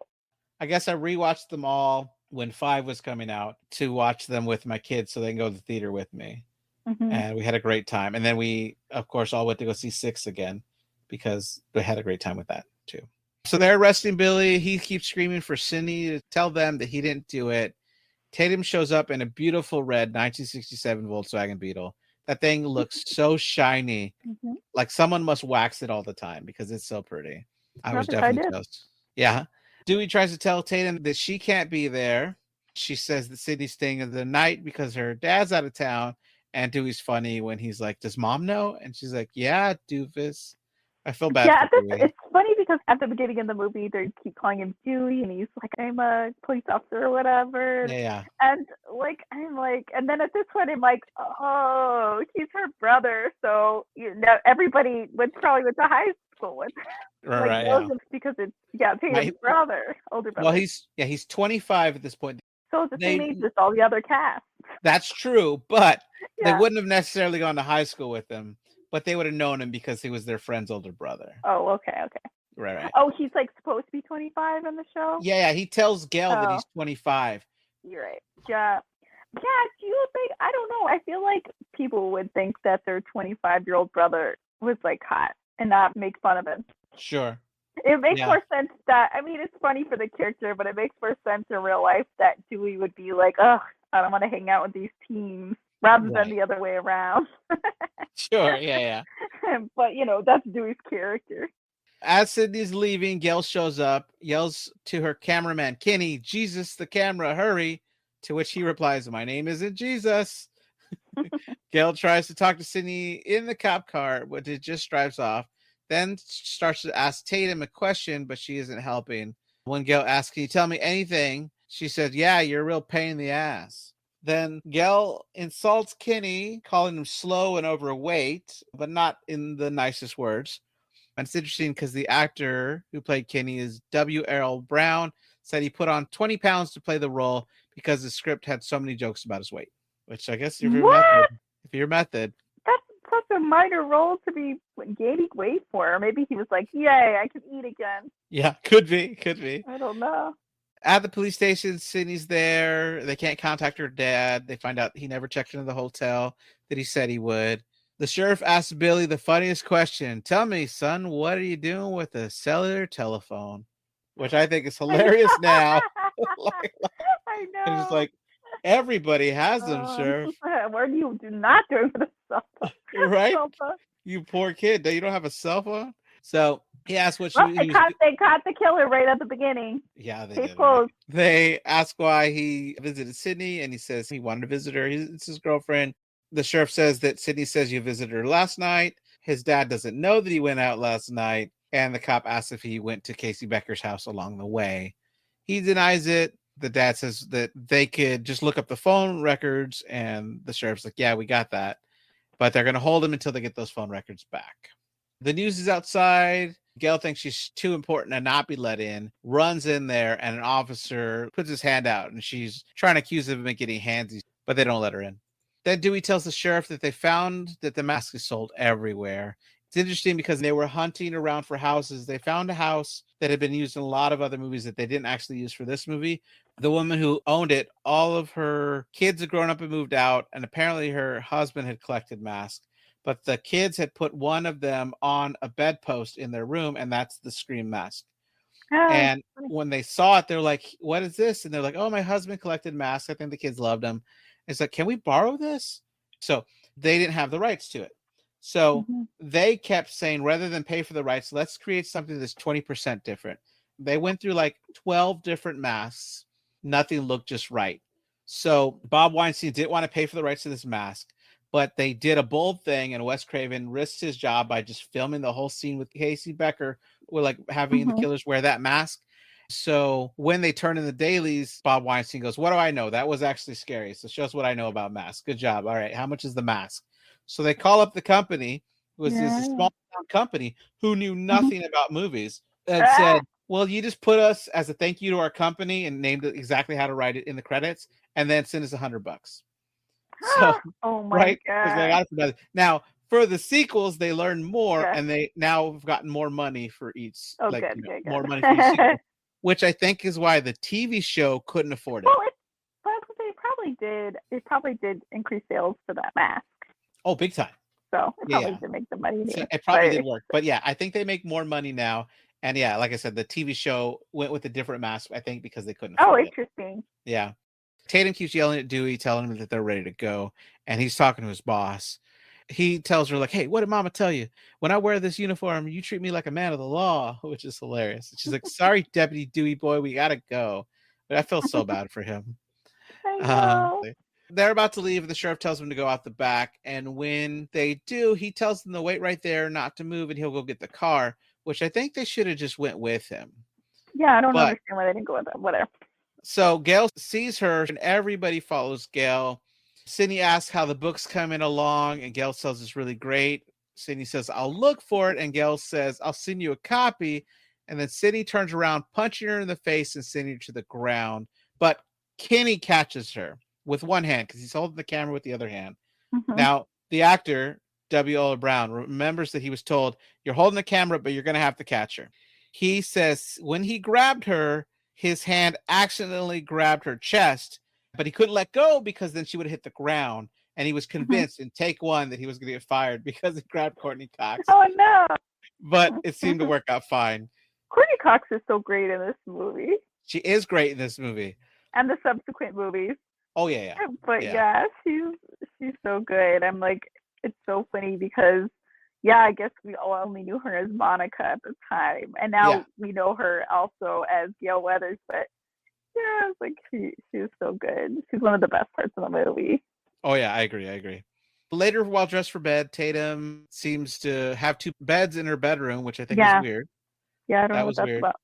I guess I rewatched them all when 5 was coming out to watch them with my kids so they can go to the theater with me. Mm-hmm. And we had a great time. And then we, of course, all went to go see 6 again because we had a great time with that too. So they're arresting Billy. He keeps screaming for Cindy to tell them that he didn't do it. Tatum shows up in a beautiful red 1967 Volkswagen Beetle. That thing looks so shiny. Mm-hmm. Like someone must wax it all the time because it's so pretty. I was definitely jealous. Yeah. Dewey tries to tell Tatum that she can't be there. She says that Sydney's staying the night because her dad's out of town. And Dewey's funny when he's like, does mom know? And she's like, yeah, doofus. I feel bad for Dewey. It's funny because at the beginning of the movie, they keep calling him Dewey, and he's like, I'm a police officer or whatever. Yeah. And like, and then at this point, I'm like, oh, he's her brother. So, everybody probably went to high school with. Right. Because it's, Tatum's brother, older brother. Well, he's 25 at this point. So it's the same age as all the other cast. That's true, but they wouldn't have necessarily gone to high school with him, but they would have known him because he was their friend's older brother. Oh, okay. Right. Oh, he's like supposed to be 25 in the show? Yeah, he tells Gail that he's 25. You're right. Yeah, do you think, I don't know, I feel like people would think that their 25-year-old brother was like hot and not make fun of him. Sure. It makes more sense that, I mean, it's funny for the character, but it makes more sense in real life that Dewey would be like, ugh, I don't want to hang out with these teens, rather than the other way around. Sure, yeah. But, that's Dewey's character. As Sydney's leaving, Gail shows up, yells to her cameraman, Kenny, Jesus, the camera, hurry. To which he replies, my name isn't Jesus. Gail tries to talk to Sydney in the cop car, but it just drives off. Then starts to ask Tatum a question, but she isn't helping. When Gail asks, can you tell me anything? She said, yeah, you're a real pain in the ass. Then Gail insults Kenny, calling him slow and overweight, but not in the nicest words. And it's interesting because the actor who played Kenny is W. Errol Brown, said he put on 20 pounds to play the role because the script had so many jokes about his weight, which I guess if your method. That's such a minor role to be gaining weight for. Or maybe he was like, yay, I can eat again. Yeah, could be. I don't know. At the police station, Sydney's there. They can't contact her dad. They find out he never checked into the hotel that he said he would. The sheriff asks Billy the funniest question. Tell me, son, what are you doing with a cellular telephone? which I think is hilarious now. I And it's know. like, everybody has them, Sheriff. What are you not doing with a cell phone? Right? You poor kid. You don't have a cell phone? So he asked what Well, he was. they caught the killer right at the beginning. Yeah, they Case did. Right? closed. They ask why he visited Sydney, and he says he wanted to visit her. It's his girlfriend. The sheriff says that Sydney says you visited her last night. His dad doesn't know that he went out last night. And the cop asks if he went to Casey Becker's house along the way. He denies it. The dad says that they could just look up the phone records. And the sheriff's like, yeah, we got that. But they're going to hold him until they get those phone records back. The news is outside. Gail thinks she's too important to not be let in, runs in there, and an officer puts his hand out, and she's trying to accuse him of getting handsy, but they don't let her in. Then Dewey tells the sheriff that they found that the mask is sold everywhere. It's interesting because they were hunting around for houses. They found a house that had been used in a lot of other movies that they didn't actually use for this movie. The woman who owned it, all of her kids had grown up and moved out, and apparently her husband had collected masks. But the kids had put one of them on a bedpost in their room, and that's the Scream mask. And when they saw it, they're like, what is this? And they're like, oh, my husband collected masks. I think the kids loved them. It's like, can we borrow this? So they didn't have the rights to it. So they kept saying, rather than pay for the rights, let's create something that's 20% different. They went through like 12 different masks. Nothing looked just right. So Bob Weinstein didn't want to pay for the rights to this mask, but they did a bold thing, and Wes Craven risked his job by just filming the whole scene with Casey Becker, with like having the killers wear that mask. So when they turn in the dailies, Bob Weinstein goes, what do I know? That was actually scary. So show us what I know about masks. Good job. All right. How much is the mask? So they call up the company, who was this small company who knew nothing about movies, and said, well, you just put us as a thank you to our company and named it exactly how to write it in the credits, and then send us $100. So, oh my right? God. They got it for nothing. Now, for the sequels, they learned more, and they now have gotten more money for each. Good. More money for each sequel, which I think is why the TV show couldn't afford it. Well, they probably did. It probably did increase sales for that mask. Oh, big time. So it probably did make the money. So it probably did work. But yeah, I think they make more money now. And yeah, like I said, the TV show went with a different mask, I think, because they couldn't afford it. Interesting. Yeah. Tatum keeps yelling at Dewey, telling him that they're ready to go. And he's talking to his boss. He tells her, like, hey, what did mama tell you? When I wear this uniform, you treat me like a man of the law, which is hilarious. She's like, sorry, Deputy Dewey boy, we got to go. But I feel so bad for him. I know. They're about to leave. The sheriff tells them to go out the back. And when they do, he tells them to wait right there, not to move, and he'll go get the car, which I think they should have just went with him. Yeah, I don't understand why they didn't go with him. Whatever. So Gail sees her, and everybody follows Gail. Sydney asks how the book's coming along, and Gail says it's really great. Sydney says, I'll look for it, and Gail says, I'll send you a copy. And then Sydney turns around, punching her in the face and sending her to the ground. But Kenny catches her with one hand because he's holding the camera with the other hand. Now, the actor, W. Ola Brown, remembers that he was told, you're holding the camera, but you're going to have to catch her. He says when he grabbed her, his hand accidentally grabbed her chest, but he couldn't let go because then she would have hit the ground. And he was convinced in take one that he was going to get fired because he grabbed Courtney Cox. Oh, no. But it seemed to work out fine. Courtney Cox is so great in this movie. She is great in this movie. And the subsequent movies. Oh, yeah. But yeah, she's so good. I'm like, it's so funny because, yeah, I guess we all only knew her as Monica at the time. And now we know her also as Gail Weathers. But yeah, it's like she's so good. She's one of the best parts of the movie. Oh, yeah, I agree. Later, while dressed for bed, Tatum seems to have two beds in her bedroom, which I think is weird. Yeah, I don't know what that's about.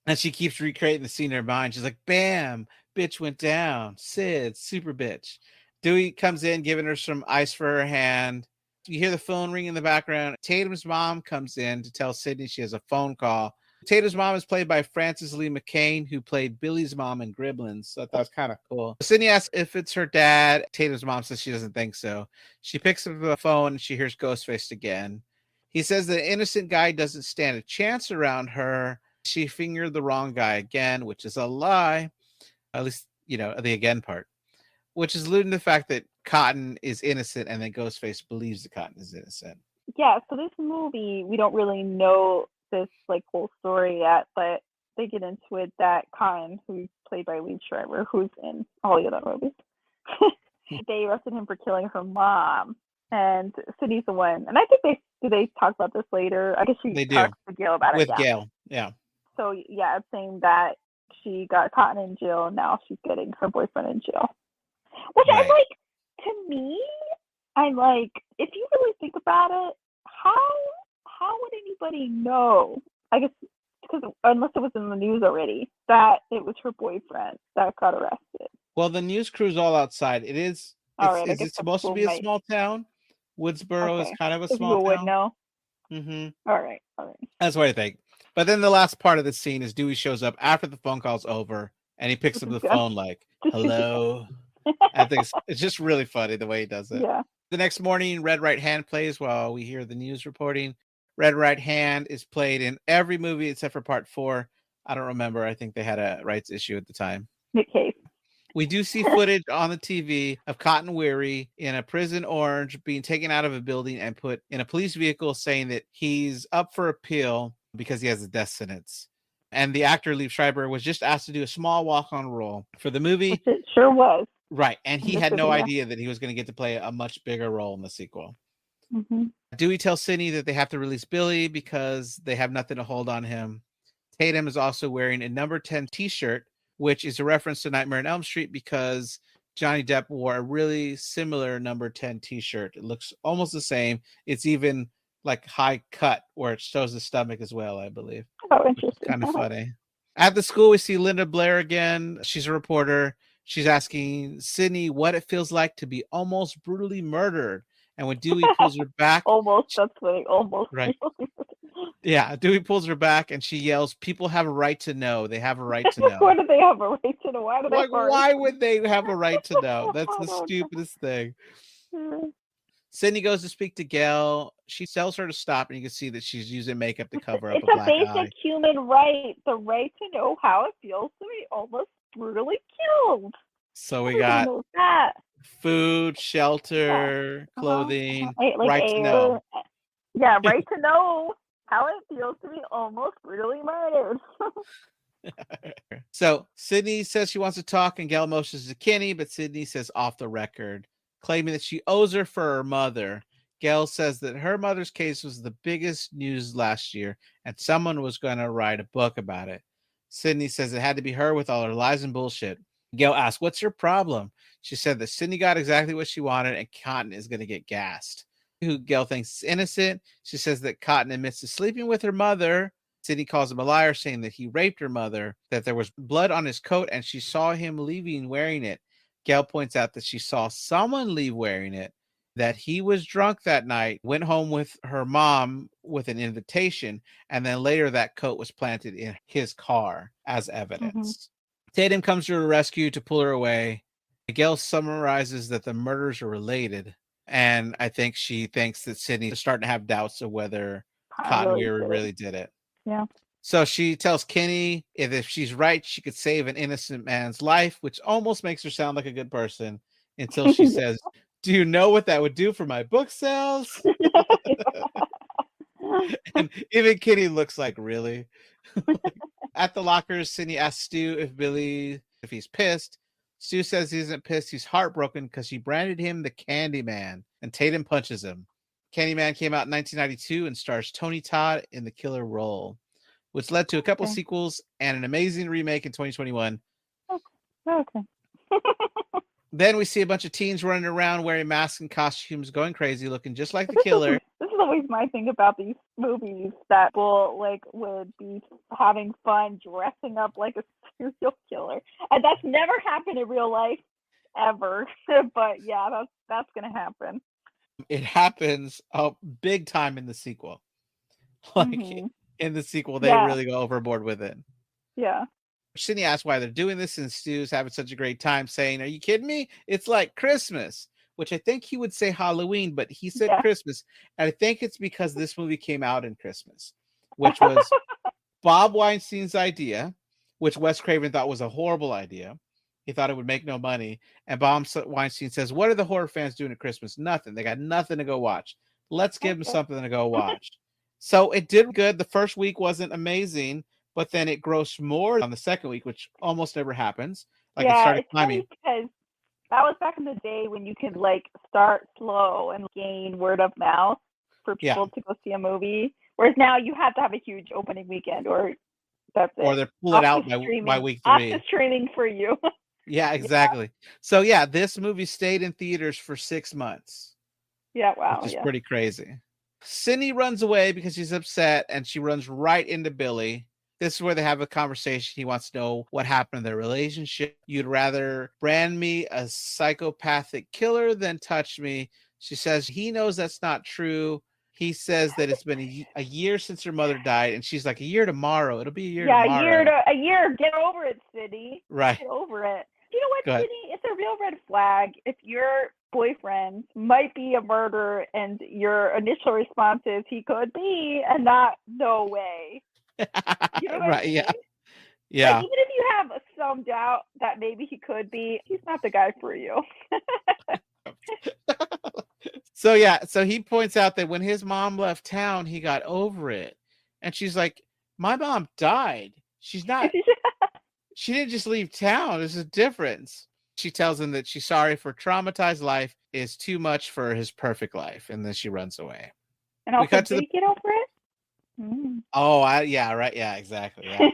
And she keeps recreating the scene in her mind. She's like, bam, bitch went down. Sid, super bitch. Dewey comes in, giving her some ice for her hand. You hear the phone ring in the background. Tatum's mom comes in to tell Sydney she has a phone call. Tatum's mom is played by Frances Lee McCain, who played Billy's mom in Gremlins. So I thought that was kind of cool. Sydney asks if it's her dad. Tatum's mom says she doesn't think so. She picks up the phone and she hears Ghostface again. He says the innocent guy doesn't stand a chance around her. She fingered the wrong guy again, which is a lie. At least, the again part. Which is alluding to the fact that Cotton is innocent and then Ghostface believes that Cotton is innocent. Yeah, so this movie, we don't really know this whole story yet, but they get into it that Cotton, who's played by Lee Schreiber, who's in all the other movies, they arrested him for killing her mom. And Sydney's the one, and I think they talk about this later. I guess she talks to Gail about with it. Gail, yeah. So yeah, it's saying that she got Cotton in jail, and now she's getting her boyfriend in jail. Which right. I'm like, to me, I'm like, if you really think about it, how would anybody know? I guess because unless it was in the news already that it was her boyfriend that got arrested. Well, the news crew's all outside. It is. Is it supposed to be a small town? Woodsboro is kind of a small town. People would know. Mm-hmm. All right. That's what I think. But then the last part of the scene is Dewey shows up after the phone call's over, and he picks up the phone like, "Hello." I think it's just really funny the way he does it. Yeah. The next morning, Red Right Hand plays while we hear the news reporting. Red Right Hand is played in every movie except for Part 4. I don't remember. I think they had a rights issue at the time. Nick Cave. We do see footage on the TV of Cotton Weary in a prison orange being taken out of a building and put in a police vehicle, saying that he's up for appeal because he has a death sentence. And the actor, Lee Schreiber, was just asked to do a small walk-on role for the movie. Which it sure was. Right. And he had no idea that he was going to get to play a much bigger role in the sequel. Mm-hmm. Dewey tells Sidney that they have to release Billy because they have nothing to hold on him. Tatum is also wearing a number 10 t-shirt, which is a reference to Nightmare on Elm Street because Johnny Depp wore a really similar number 10 t-shirt. It looks almost the same. It's even like high cut where it shows the stomach as well, I believe. Oh, interesting. Kind of funny. At the school, we see Linda Blair again. She's a reporter. She's asking Sidney what it feels like to be almost brutally murdered. And when Dewey pulls her back... Almost, that's funny. Almost. Right. Yeah, Dewey pulls her back and she yells, "People have a right to know. They have a right to know." Why do they have a right to know? Why would they have a right to know? That's the stupidest thing. Sidney goes to speak to Gail. She tells her to stop, and you can see that she's using makeup to cover up a black eye. It's a basic human right, the right to know how it feels to be almost brutally killed. So we got food, shelter, clothing, right to know. Yeah, right to know how it feels to be almost brutally murdered. So Sidney says she wants to talk, and Gail motions to Kenny, but Sidney says off the record, claiming that she owes her for her mother. Gail says that her mother's case was the biggest news last year, and someone was going to write a book about it. Sidney says it had to be her with all her lies and bullshit. Gail asks, "What's your problem?" She said that Sidney got exactly what she wanted, and Cotton is going to get gassed. Who Gail thinks is innocent. She says that Cotton admits to sleeping with her mother. Sidney calls him a liar, saying that he raped her mother, that there was blood on his coat, and she saw him leaving wearing it. Gail points out that she saw someone leave wearing it, that he was drunk that night, went home with her mom with an invitation, and then later that coat was planted in his car as evidence. Mm-hmm. Tatum comes to her rescue to pull her away. Gail summarizes that the murders are related, and I think she thinks that Sidney is starting to have doubts of whether Cotton Weary really did it. Yeah. So she tells Kenny if she's right, she could save an innocent man's life, which almost makes her sound like a good person until she says, "Do you know what that would do for my book sales?" And even Kenny looks like, really? At the lockers, Sidney asks Stu if he's pissed. Stu says he isn't pissed. He's heartbroken because she branded him the Candyman, and Tatum punches him. Candyman came out in 1992 and stars Tony Todd in the killer role, which led to a couple sequels and an amazing remake in 2021. Okay. Then we see a bunch of teens running around wearing masks and costumes, going crazy, looking just like the killer. This is always my thing about these movies, that people would be having fun dressing up like a serial killer, and that's never happened in real life ever. But yeah, that's gonna happen. It happens big time in the sequel. In the sequel, they really go overboard with it. Yeah. Sidney asks why they're doing this, and Stu's having such a great time saying, "Are you kidding me? It's like Christmas," which I think he would say Halloween, but he said Christmas. And I think it's because this movie came out in Christmas, which was Bob Weinstein's idea, which Wes Craven thought was a horrible idea. He thought it would make no money. And Bob Weinstein says, "What are the horror fans doing at Christmas? Nothing. They got nothing to go watch. Let's give them something to go watch." So it did good. The first week wasn't amazing, but then it grossed more on the second week, which almost never happens. Like it Yeah, started it's climbing. funny because that was back in the day when you could like start slow and gain word of mouth for Yeah. people to go see a movie. Whereas now you have to have a huge opening weekend, or that's Or it. they're pull it Off to out by streaming. week Off to 3. streaming for you. Yeah, Yeah. exactly. So yeah, this movie stayed in theaters for 6 months, Yeah. which Wow. is Yeah. pretty crazy. Sydney runs away because she's upset, and she runs right into Billy. This is where they have a conversation. He wants to know what happened in their relationship. You'd rather brand me a psychopathic killer than touch me. She says he knows that's not true. He says that it's been a year since her mother died, and she's like, a year tomorrow. It'll be a year Yeah. tomorrow. A year. Get over it, Sydney. Right. Get over it. You know what, Go ahead. Sydney? It's a real red flag if your boyfriend might be a murderer and your initial response is he could be, and not no way. You know what Right. I mean? Yeah. Like, Yeah. even if you have some doubt that maybe he could be, he's not the guy for you. So yeah, so he points out that when his mom left town, he got over it. And she's like, my mom died. She didn't just leave town. There's a difference. She tells him that she's sorry for traumatized life is too much for his perfect life. And then she runs away. And We also, cut to did the he get over it? Mm. yeah, right. Yeah, exactly. Yeah.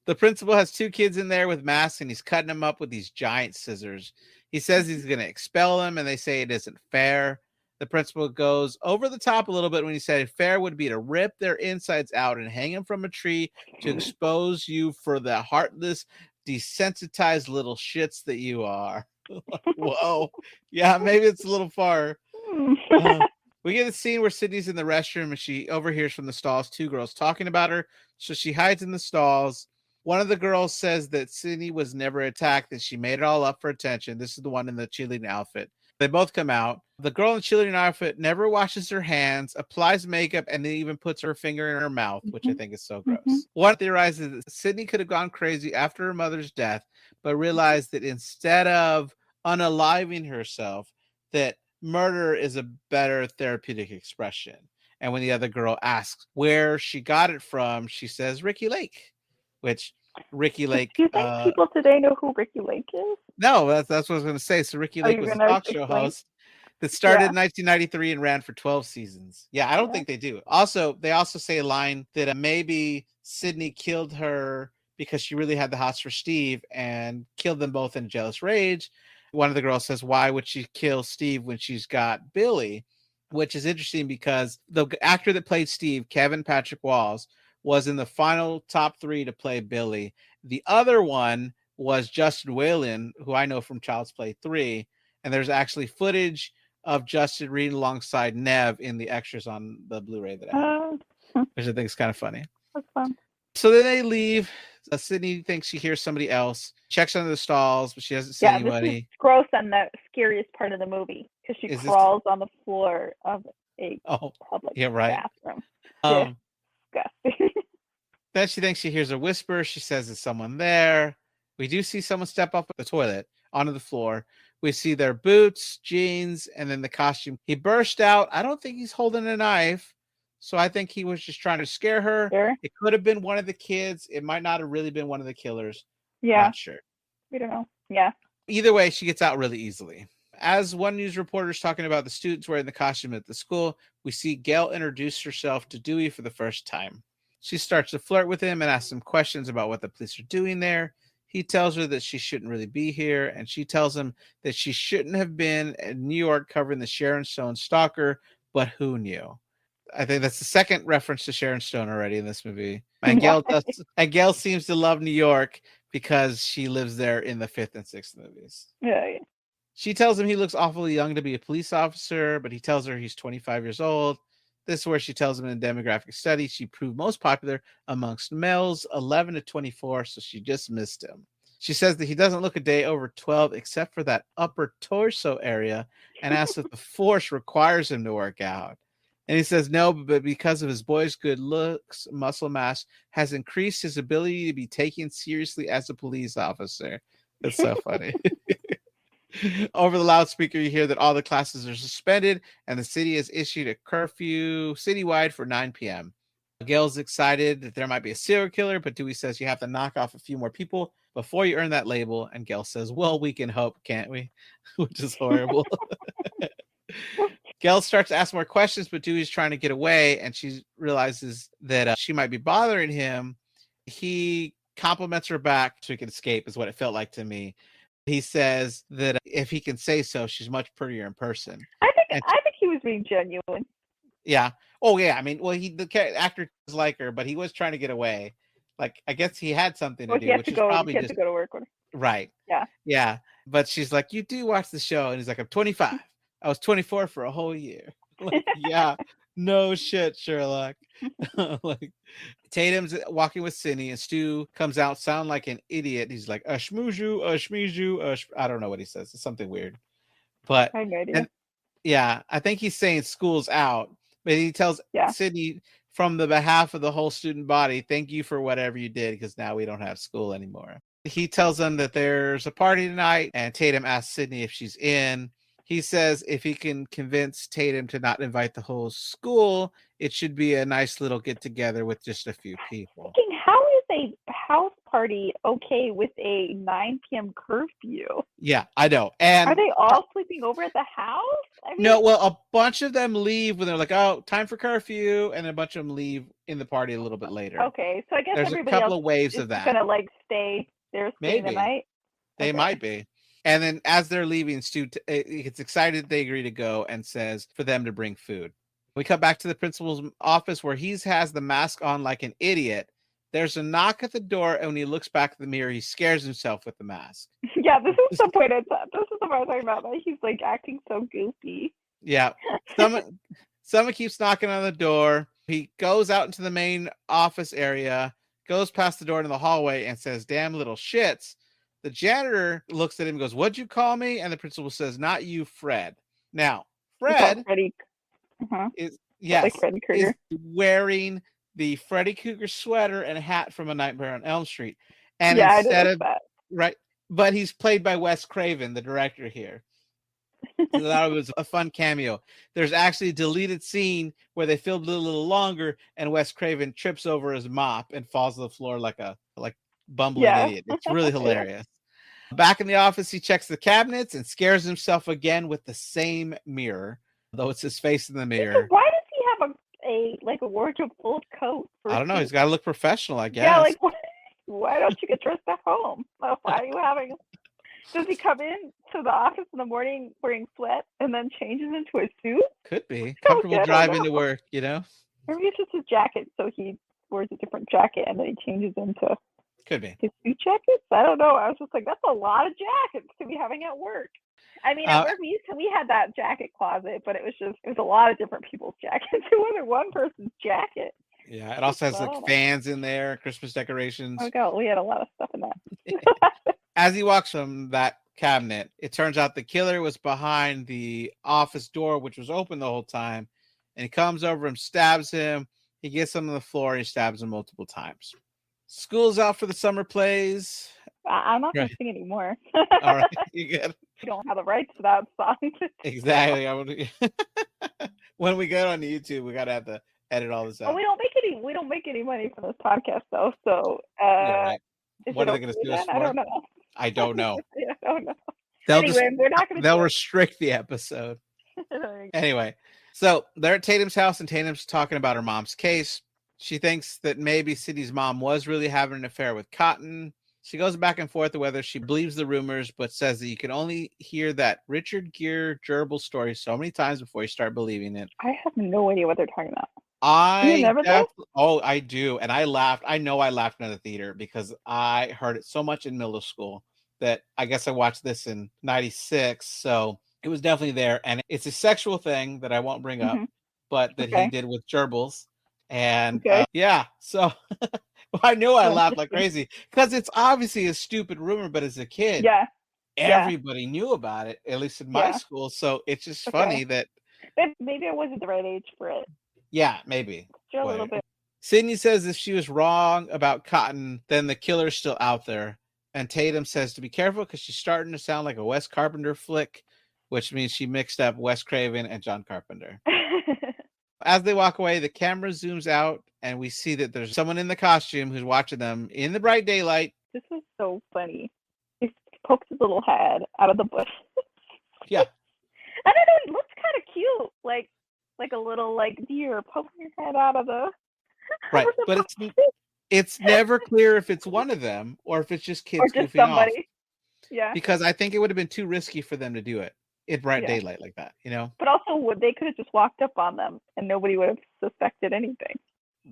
The principal has 2 kids in there with masks, and he's cutting them up with these giant scissors. He says he's going to expel them, and they say it isn't fair. The principal goes over the top a little bit when he said fair would be to rip their insides out and hang them from a tree to expose you for the heartless, desensitized little shits that you are. Whoa. Yeah, maybe it's a little far. We get a scene where Sydney's in the restroom and she overhears from the stalls 2 girls talking about her. So she hides in the stalls. One of the girls says that Sydney was never attacked, that she made it all up for attention. This is the one in the cheerleading outfit. They both come out. The girl in the cheerleading outfit never washes her hands, applies makeup, and then even puts her finger in her mouth, which I think is so gross. One theorizes that Sydney could have gone crazy after her mother's death, but realized that instead of unaliving herself, that murder is a better therapeutic expression. And when the other girl asks where she got it from, she says Ricky Lake, which Ricky Lake. Do you think people today know who Ricky Lake is? No, that's what I was going to say. So Ricky Lake was a talk show host that started in 1993 and ran for 12 seasons. Yeah, I don't think they do. Also, they also say a line that maybe Sydney killed her because she really had the hots for Steve and killed them both in jealous rage. One of the girls says, why would she kill Steve when she's got Billy? Which is interesting because the actor that played Steve, Kevin Patrick Walls, was in the final top 3 to play Billy. The other one was Justin Whalen, who I know from Child's Play 3. And there's actually footage of Justin reading alongside Nev in the extras on the Blu-ray that I have, which I think is kind of funny. That's fun. So then they leave. Sydney thinks she hears somebody else, checks under the stalls, but she doesn't see anybody. This is gross and the scariest part of the movie because she crawls on the floor of a public bathroom. Disgusting. Then she thinks she hears a whisper. She says there's someone there. We do see someone step off the toilet onto the floor. We see their boots, jeans, and then the costume. He burst out. I don't think he's holding a knife. So I think he was just trying to scare her. Sure. It could have been one of the kids. It might not have really been one of the killers. Yeah. Not sure. We don't know. Yeah. Either way, she gets out really easily. As one news reporter is talking about the students wearing the costume at the school, we see Gail introduce herself to Dewey for the first time. She starts to flirt with him and asks him questions about what the police are doing there. He tells her that she shouldn't really be here, and she tells him that she shouldn't have been in New York covering the Sharon Stone stalker, but who knew? I think that's the second reference to Sharon Stone already in this movie. And Gail seems to love New York because she lives there in the 5th and 6th movies. Yeah. She tells him he looks awfully young to be a police officer, but he tells her he's 25 years old. This is where she tells him in a demographic study she proved most popular amongst males 11 to 24, so she just missed him. She says that he doesn't look a day over 12 except for that upper torso area and asks if the force requires him to work out. And he says no, but because of his boy's good looks, muscle mass has increased his ability to be taken seriously as a police officer. It's so funny. Over the loudspeaker, you hear that all the classes are suspended and the city has issued a curfew citywide for 9 p.m. Gail's excited that there might be a serial killer, but Dewey says you have to knock off a few more people before you earn that label. And Gail says, well, we can hope, can't we? Which is horrible. Gail starts to ask more questions, but Dewey's trying to get away, and she realizes that she might be bothering him. He compliments her back so he can escape, is what it felt like to me. He says that if he can say so, she's much prettier in person. I think he was being genuine. Yeah. Oh, yeah. I mean, well, the actor was like her, but he was trying to get away. Like, I guess he had something to do, which is probably just to go to work. Right. Yeah. Yeah. But she's like, you do watch the show, and he's like, I'm 25. I was 24 for a whole year. Like, yeah. No shit, Sherlock. Like, Tatum's walking with Sydney, and Stu comes out sound like an idiot. He's like, shmooju, I don't know what he says. It's something weird. But I have no idea. yeah, I think he's saying school's out, but he tells Sydney from the behalf of the whole student body, thank you for whatever you did, because now we don't have school anymore. He tells them that there's a party tonight, and Tatum asks Sydney if she's in. He says if he can convince Tatum to not invite the whole school, it should be a nice little get-together with just a few people. How is a house party okay with a 9 p.m. curfew? Yeah, I know. And are they all sleeping over at the house? I mean, no, well, a bunch of them leave when they're like, oh, time for curfew, and a bunch of them leave in the party a little bit later. Okay, so I guess there's a couple of waves of that. Gonna like stay there, stay the night. They might be. And then as they're leaving, Stu gets excited. They agree to go and says for them to bring food. We come back to the principal's office where he has the mask on like an idiot. There's a knock at the door, and when he looks back at the mirror, he scares himself with the mask. Yeah, this is the point I thought. This is the part I'm talking about. Like, he's like acting so goofy. Yeah. Someone keeps knocking on the door. He goes out into the main office area, goes past the door into the hallway, and says, damn little shits. The janitor looks at him and goes, what'd you call me? And the principal says, not you, Fred. Now, Fred is wearing the Freddy Krueger sweater and a hat from A Nightmare on Elm Street. And instead of that. Right, but he's played by Wes Craven, the director here. So that was a fun cameo. There's actually a deleted scene where they filmed it a little longer, and Wes Craven trips over his mop and falls to the floor like bumbling idiot. It's really hilarious. Back in the office, he checks the cabinets and scares himself again with the same mirror, though it's his face in the mirror. Why does he have a wardrobe full of coats? I don't know. He's got to look professional, I guess. Yeah, like why don't you get dressed at home? Why are you having? Does he come in to the office in the morning wearing sweats and then changes into a suit? Could be comfortable driving to work, you know. Maybe it's just his jacket, so he wears a different jacket and then he changes into. Could be his suit jackets. I don't know. I was just like, that's a lot of jackets to be having at work. I mean, at work we had that jacket closet, but it was a lot of different people's jackets. It wasn't one person's jacket. Yeah, it also has like fans in there, Christmas decorations. Oh god, we had a lot of stuff in that. As he walks from that cabinet, it turns out the killer was behind the office door, which was open the whole time. And he comes over and stabs him. He gets him on the floor and he stabs him multiple times. School's out for the summer plays. I'm not going to sing anymore. All right, you good. You don't have the rights to that song. Exactly. When we go on YouTube, we got to have to edit all this out. Oh, we don't make any money from this podcast though. So what are they going to sue us for? I don't know. I don't know. I don't know. We're not going to. They'll restrict the episode. Anyway, so they're at Tatum's house, and Tatum's talking about her mom's case. She thinks that maybe Sydney's mom was really having an affair with Cotton. She goes back and forth on whether she believes the rumors, but says that you can only hear that Richard Gere gerbil story so many times before you start believing it. I have no idea what they're talking about. I do. And I laughed. I know I laughed in the theater because I heard it so much in middle school that I guess I watched this in 96. So it was definitely there. And it's a sexual thing that I won't bring up, but that he did with gerbils. And so I knew I laughed like crazy because it's obviously a stupid rumor, but as a kid, everybody knew about it, at least in my school. So it's just funny that maybe I wasn't the right age for it. Yeah, maybe. Still a little bit. Sydney says if she was wrong about Cotton, then the killer's still out there. And Tatum says to be careful because she's starting to sound like a Wes Carpenter flick, which means she mixed up Wes Craven and John Carpenter. As they walk away, the camera zooms out and we see that there's someone in the costume who's watching them in the bright daylight. This was so funny. He pokes his little head out of the bush. Yeah. I don't know, it looks kind of cute. Like a little deer poking your head out of the Right. But it's never clear if it's one of them or if it's just kids or just goofing somebody. off. Yeah. Because I think it would have been too risky for them to do it in bright daylight like that, you know? But also, they could have just walked up on them and nobody would have suspected anything.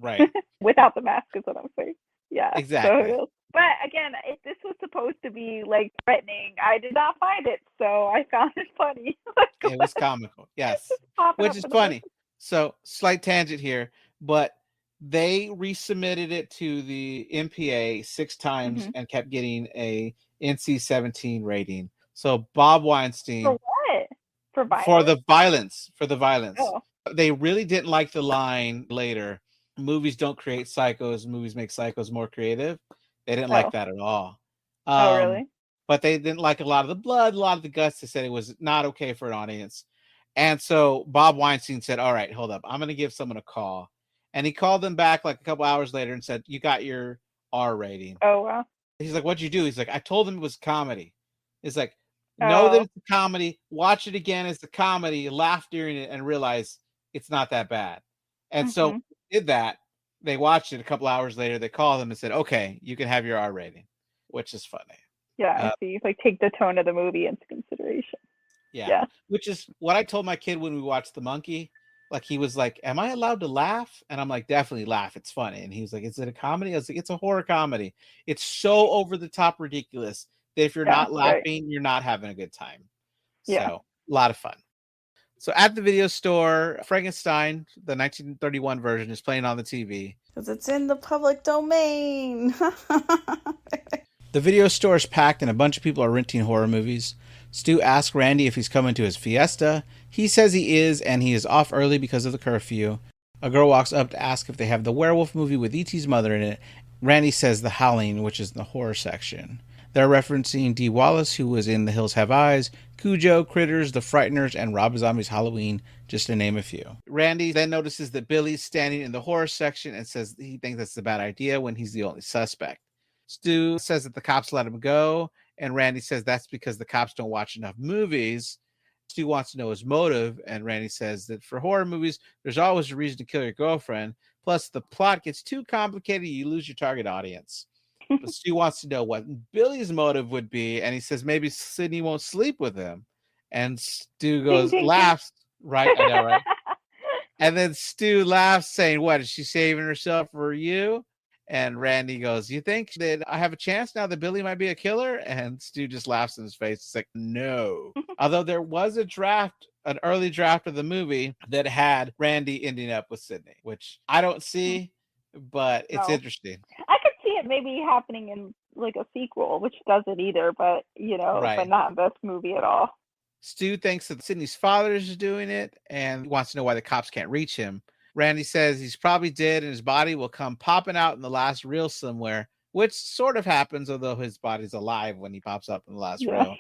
Right. Without the mask is what I'm saying. Yeah. Exactly. So, but again, if this was supposed to be like threatening, I did not find it, so I found it funny. It was comical, yes. Which is funny. So, slight tangent here, but they resubmitted it to the MPA 6 times and kept getting a NC-17 rating. So Bob Weinstein. For what? For violence? For the violence. Oh. They really didn't like the line later. Movies don't create psychos. Movies make psychos more creative. They didn't like that at all. Oh, really? But they didn't like a lot of the blood, a lot of the guts. They said it was not okay for an audience. And so Bob Weinstein said, all right, hold up. I'm going to give someone a call. And he called them back like a couple hours later and said, you got your R rating. Oh, wow. He's like, what'd you do? He's like, I told him it was comedy. It's like, know that it's a comedy. Watch it again as a comedy. Laugh during it and realize it's not that bad. And so did that. They watched it a couple hours later. They called him and said, okay, you can have your R rating, which is funny. Yeah, I see. Like, take the tone of the movie into consideration. Yeah. Which is what I told my kid when we watched The Monkey. Like, he was like, am I allowed to laugh? And I'm like, definitely laugh. It's funny. And he was like, is it a comedy? I was like, it's a horror comedy. It's so over the top ridiculous that if you're not laughing, you're not having a good time. So a lot of fun. So at the video store, Frankenstein, the 1931 version, is playing on the TV. Because it's in the public domain. The video store is packed and a bunch of people are renting horror movies. Stu asks Randy if he's coming to his fiesta. He says he is, and he is off early because of the curfew. A girl walks up to ask if they have the werewolf movie with E.T.'s mother in it. Randy says The Howling, which is in the horror section. They're referencing Dee Wallace, who was in The Hills Have Eyes, Cujo, Critters, The Frighteners, and Rob Zombie's Halloween, just to name a few. Randy then notices that Billy's standing in the horror section and says he thinks that's a bad idea when he's the only suspect. Stu says that the cops let him go, and Randy says that's because the cops don't watch enough movies. Stu wants to know his motive, and Randy says that for horror movies, there's always a reason to kill your girlfriend. Plus, the plot gets too complicated, you lose your target audience. But Stu wants to know what Billy's motive would be, and he says maybe Sydney won't sleep with him. And Stu goes, laughs, right? I know, right? And then Stu laughs, saying, what, is she saving herself for you? And Randy goes, you think that I have a chance now that Billy might be a killer? And Stu just laughs in his face. It's like, no. Although there was an early draft of the movie that had Randy ending up with Sydney, which I don't see, but it's interesting. I could see it maybe happening in like a sequel, which doesn't either, but but not in this movie at all. Stu thinks that Sydney's father is doing it and wants to know why the cops can't reach him. Randy says he's probably dead and his body will come popping out in the last reel somewhere, which sort of happens, although his body's alive when he pops up in the last reel.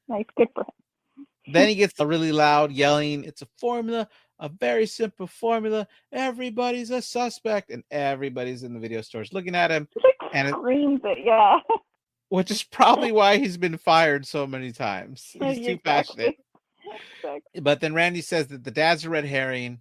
Nice, good for him. Then he gets really loud yelling, it's a formula, a very simple formula. Everybody's a suspect, and everybody's in the video stores looking at him. And screams it, which is probably why he's been fired so many times. He's too passionate. But then Randy says that the dad's a red herring,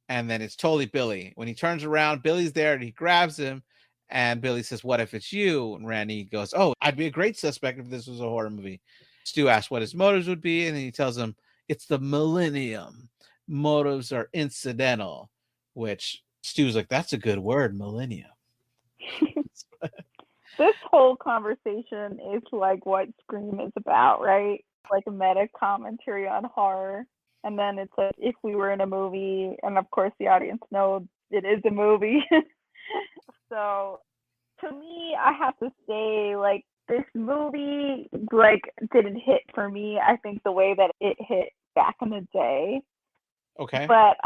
and then it's totally Billy. When he turns around, Billy's there and he grabs him. And Billy says, what if it's you? And Randy goes, oh, I'd be a great suspect if this was a horror movie. Stu asks what his motives would be. And then he tells him it's the millennium. Motives are incidental, which Stu's like, that's a good word, millennium. This whole conversation is like what Scream is about, right? Like a meta commentary on horror. And then it's like, if we were in a movie, and of course the audience knows it is a movie. So to me, I have to say, like, this movie, like, didn't hit for me, I think, the way that it hit back in the day. Okay. But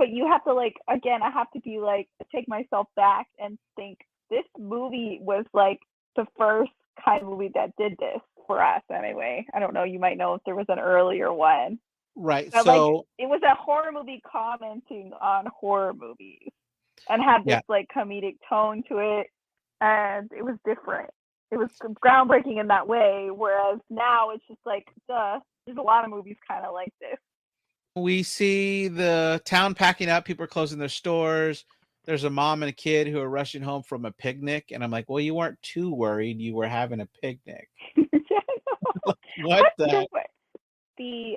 you have to, like, again, I have to be like, take myself back and think this movie was like the first kind of movie that did this for us anyway. I don't know, you might know if there was an earlier one. Right. But, so like, it was a horror movie commenting on horror movies. and had this like comedic tone to it, and it was different. It was groundbreaking in that way, whereas now it's just like, duh. There's a lot of movies kind of like this. We see the town packing up. People are closing their stores. There's a mom and a kid who are rushing home from a picnic. And I'm like, well, you weren't too worried. You were having a picnic. What the?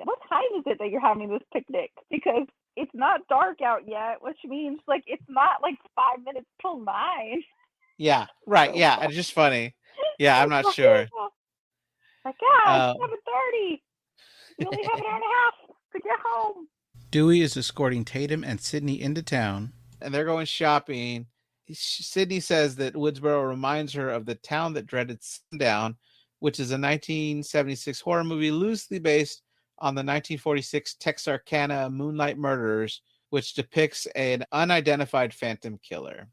What time is it that you're having this picnic? Because it's not dark out yet, which means like it's not like 5 minutes till 9. Yeah, right. Yeah, it's just funny. Yeah, I'm not sure. Like, yeah, it's 7:30. You only have an hour and a half to get home. Dewey is escorting Tatum and Sydney into town, and they're going shopping. Sydney says that Woodsboro reminds her of the town that dreaded sundown, which is a 1976 horror movie loosely based on the 1946 Texarkana Moonlight Murders, which depicts an unidentified phantom killer.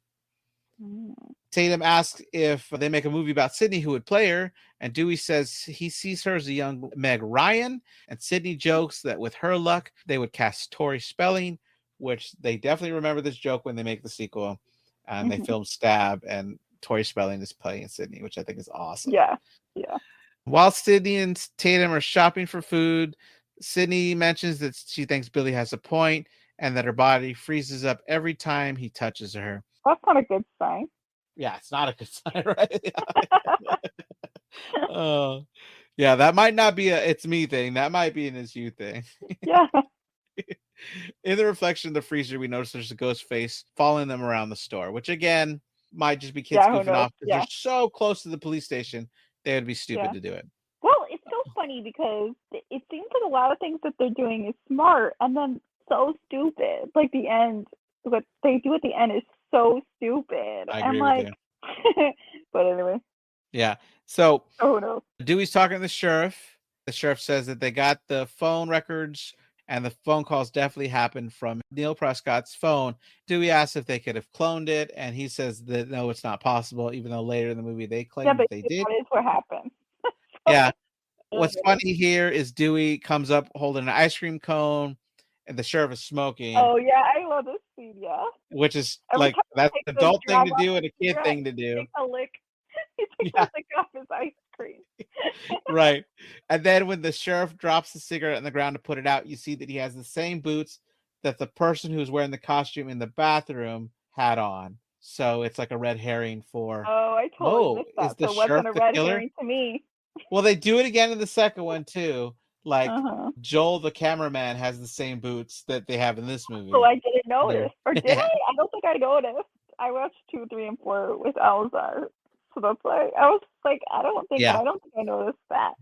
Tatum asks if they make a movie about Sydney, who would play her, and Dewey says he sees her as a young Meg Ryan, and Sydney jokes that with her luck, they would cast Tori Spelling, which they definitely remember this joke when they make the sequel, and they film Stab, and Tori Spelling is playing Sydney, which I think is awesome. Yeah. While Sydney and Tatum are shopping for food, Sydney mentions that she thinks Billy has a point, and that her body freezes up every time he touches her. That's not a good sign. Yeah, it's not a good sign, right? Yeah, that might not be a it's me thing. That might be an it's you thing. Yeah. In the reflection of the freezer, we notice there's a ghost face following them around the store, which again might just be kids goofing off. They're so close to the police station, they would be stupid to do it. Well, it's so funny because it seems like a lot of things that they're doing is smart and then so stupid. Like the end, what they do at the end is so stupid. I agree with you. But anyway. Yeah. So no. Dewey's talking to the sheriff. The sheriff says that they got the phone records and the phone calls definitely happened from Neil Prescott's phone. Dewey asks if they could have cloned it, and he says that no, it's not possible, even though later in the movie they claim that they did. That is what happened. Yeah. What's funny here is Dewey comes up holding an ice cream cone, and the sheriff is smoking. Oh yeah, I love this scene. Yeah, which is like that's an adult thing to do and a kid thing to do. Take a lick. He takes a lick off his ice cream. Right, and then when the sheriff drops the cigarette on the ground to put it out, you see that he has the same boots that the person who's wearing the costume in the bathroom had on. So it's like a red herring for. Oh, I totally missed that. Is the sheriff wasn't a red killer? Herring to me. Well, they do it again in the second one too. Like Joel, the cameraman, has the same boots that they have in this movie. So I didn't notice, or did I? I don't think I noticed. I watched 2, 3, and 4 with Eleazar, so that's why I was like, I don't think I noticed that.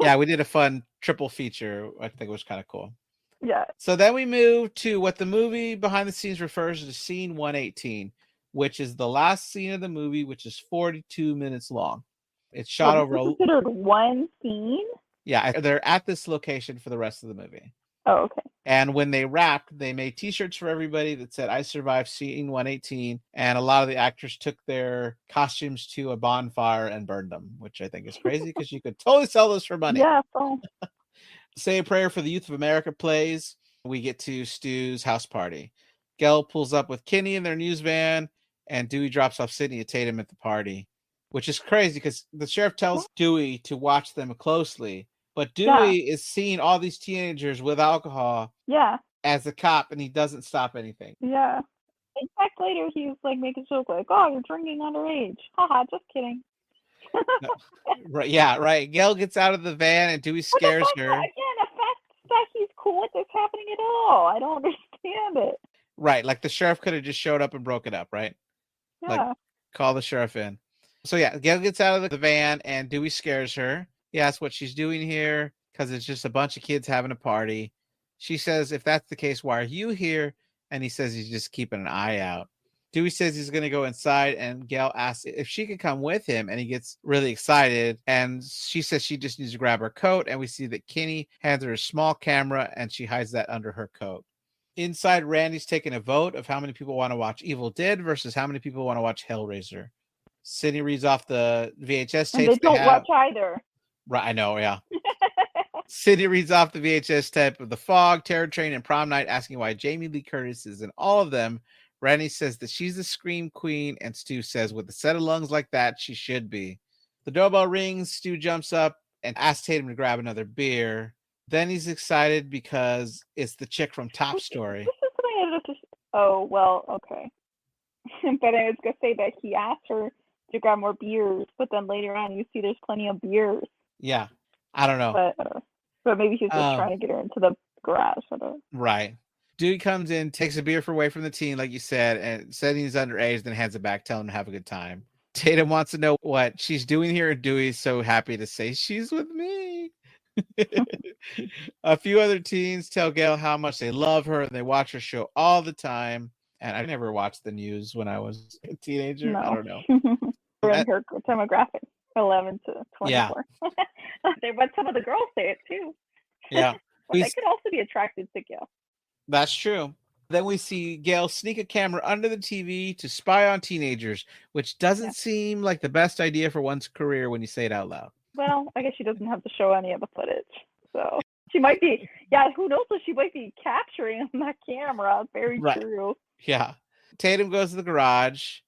Yeah, we did a fun triple feature. I think it was kind of cool. Yeah. So then we move to what the movie behind the scenes refers to scene 118, which is the last scene of the movie, which is 42 minutes long. It's shot over. Considered one scene. Yeah, they're at this location for the rest of the movie. Oh, okay. And when they wrapped, they made T-shirts for everybody that said, "I survived scene 118." And a lot of the actors took their costumes to a bonfire and burned them, which I think is crazy because you could totally sell those for money. Yeah. So. Say a Prayer for the Youth of America plays. We get to Stu's house party. Gel pulls up with Kenny in their news van, and Dewey drops off Sydney and Tatum at the party, which is crazy because the sheriff tells Dewey to watch them closely. But Dewey is seeing all these teenagers with alcohol as a cop, and he doesn't stop anything. Yeah. In fact, later he was like making a joke like, "Oh, you're drinking underage." Haha, just kidding. Right, yeah, right. Gail gets out of the van, and Dewey scares her. Again, the fact that he's cool with this happening at all. I don't understand it. Right, like the sheriff could have just showed up and broke it up, right? Yeah. Like, call the sheriff in. So yeah, Gail gets out of the van, and Dewey scares her. He asks what she's doing here because it's just a bunch of kids having a party. She says, if that's the case, why are you here? And he says he's just keeping an eye out. Dewey says he's going to go inside, and Gail asks if she can come with him, and he gets really excited. And she says she just needs to grab her coat, and we see that Kenny hands her a small camera, and she hides that under her coat. Inside, Randy's taking a vote of how many people want to watch Evil Dead versus how many people want to watch Hellraiser. Sydney reads off the VHS tapes. And they don't watch either. Right, I know, yeah. Sydney reads off the VHS tape of The Fog, Terror Train, and Prom Night, asking why Jamie Lee Curtis is in all of them Randy says that she's the scream queen, and Stu says with a set of lungs like that, she should be. The doorbell rings, Stu jumps up and asks Tatum to grab another beer. Then he's excited because it's the chick from Top Story. This is what I had to... Oh, well, okay. But I was going to say that he asked her to grab more beers, but then later on you see there's plenty of beers. Yeah, I don't know. But maybe he's just trying to get her into the garage. Right. Dude comes in, takes a beer away from the teen, like you said, and said he's underage, then hands it back, telling him to have a good time. Tatum wants to know what she's doing here, and Dewey's so happy to say she's with me. A few other teens tell Gail how much they love her, and they watch her show all the time. And I never watched the news when I was a teenager. No. I don't know. We're in her demographic, 11 to 24. Yeah. But some of the girls say it too. Yeah. But they could also be attracted to Gail. That's true. Then we see Gail sneak a camera under the TV to spy on teenagers, which doesn't seem like the best idea for one's career when you say it out loud. Well, I guess she doesn't have to show any of the footage. So she might be, who knows what she might be capturing on that camera. Very true. Yeah. Tatum goes to the garage.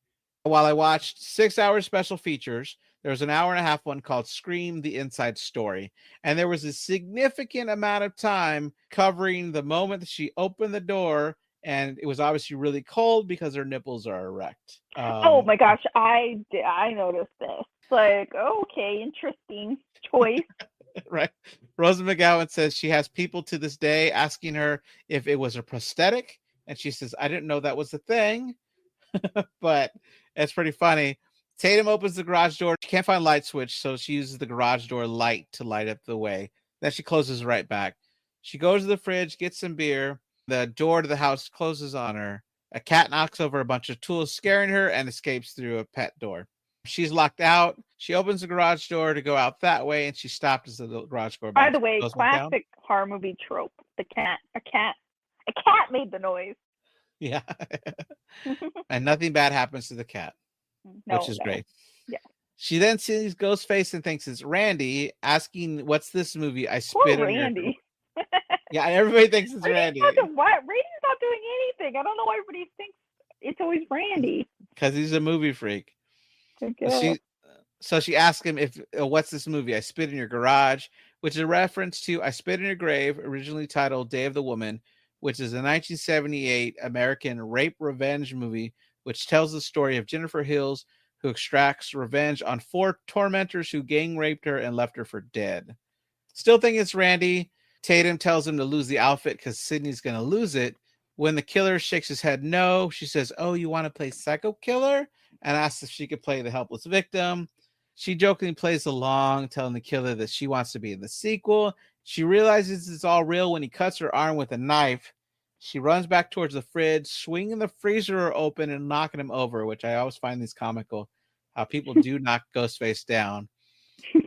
While I watched 6-hour special features, there was an 1.5-hour one called Scream, the Inside Story. And there was a significant amount of time covering the moment that she opened the door, and it was obviously really cold because her nipples are erect. Oh my gosh, I noticed this. Like, okay, interesting choice. Right. Rosa McGowan says she has people to this day asking her if it was a prosthetic. And she says, I didn't know that was a thing. But it's pretty funny. Tatum opens the garage door. She can't find light switch, so she uses the garage door light to light up the way. Then she closes right back. She goes to the fridge, gets some beer. The door to the house closes on her. A cat knocks over a bunch of tools, scaring her, and escapes through a pet door. She's locked out. She opens the garage door to go out that way, and she's stopped as the garage door. By the way, classic horror movie trope. A cat made the noise. Yeah. And nothing bad happens to the cat, which is great. Yeah. She then sees Ghostface and thinks it's Randy, asking, "What's this movie?" I spit on Randy. Yeah, everybody thinks it's Randy. Randy's not doing anything. I don't know why everybody thinks it's always Randy. Because he's a movie freak. So she asks him what's this movie? I spit in your garage, which is a reference to I Spit in Your Grave, originally titled Day of the Woman, which is a 1978 American rape revenge movie, which tells the story of Jennifer Hills, who extracts revenge on 4 tormentors who gang raped her and left her for dead. Still think it's Randy. Tatum tells him to lose the outfit because Sydney's going to lose it. When the killer shakes his head no, she says, "Oh, you want to play psycho killer?" and asks if she could play the helpless victim. She jokingly plays along, telling the killer that she wants to be in the sequel. She realizes it's all real when he cuts her arm with a knife. She runs back towards the fridge, swinging the freezer open and knocking him over, which I always find these comical, how people do knock Ghostface down.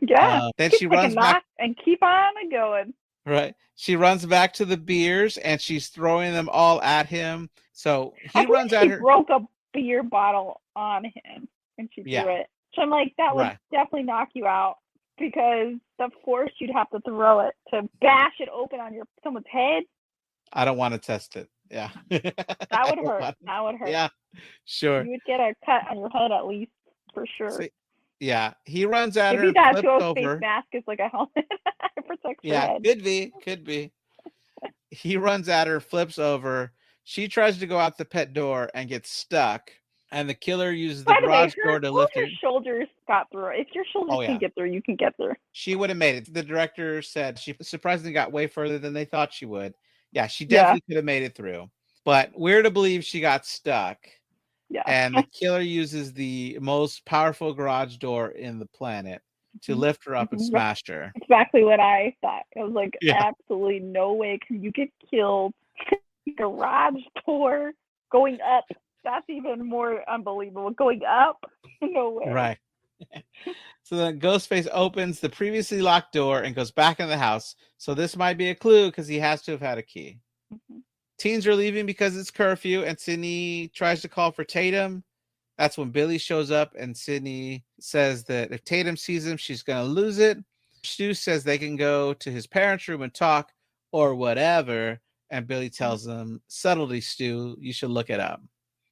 Yeah. Then she runs back and keep on going. Right. She runs back to the beers and she's throwing them all at him. So he runs at her. She broke a beer bottle on him and she threw it. So I'm like, that would definitely knock you out because the force you'd have to throw it to bash it open on someone's head. I don't want to test it. Yeah. That would hurt. That would hurt. Yeah, sure. You would get a cut on your head at least, for sure. So, yeah, he runs at her. Maybe that Ghostface mask is like a helmet. It protects your head. Could be. He runs at her, flips over. She tries to go out the pet door and gets stuck. And the killer uses the garage door to lift her. Your shoulders got through. If your shoulders can get through, you can get through. She would have made it. The director said she surprisingly got way further than they thought she would. Yeah, she definitely could have made it through. But we're to believe she got stuck. Yeah. And the killer uses the most powerful garage door in the planet to lift her up and smash her. Exactly what I thought. I was like, absolutely no way can you get killed. Garage door going up. That's even more unbelievable. Going up? No way. Right. So then Ghostface opens the previously locked door and goes back in the house. So this might be a clue because he has to have had a key. Mm-hmm. Teens are leaving because it's curfew and Sydney tries to call for Tatum. That's when Billy shows up and Sydney says that if Tatum sees him, she's going to lose it. Stu says they can go to his parents' room and talk or whatever. And Billy tells them, subtlety, Stu, you should look it up.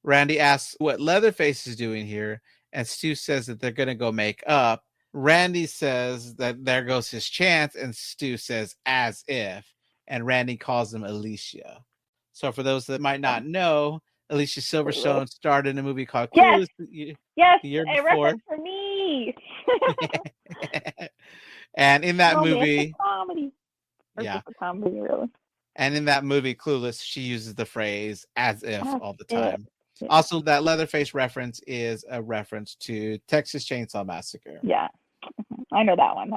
Randy asks what Leatherface is doing here, and Stu says that they're going to go make up. Randy says that there goes his chance, and Stu says as if, and Randy calls him Alicia. So for those that might not know, Alicia Silverstone starred in a movie called Clueless the year a before. Reference for me. And in that movie, comedy. Or just a comedy, really. And in that movie, Clueless, she uses the phrase as if all the time. Yeah. Also, that Leatherface reference is a reference to Texas Chainsaw Massacre. Yeah. I know that one.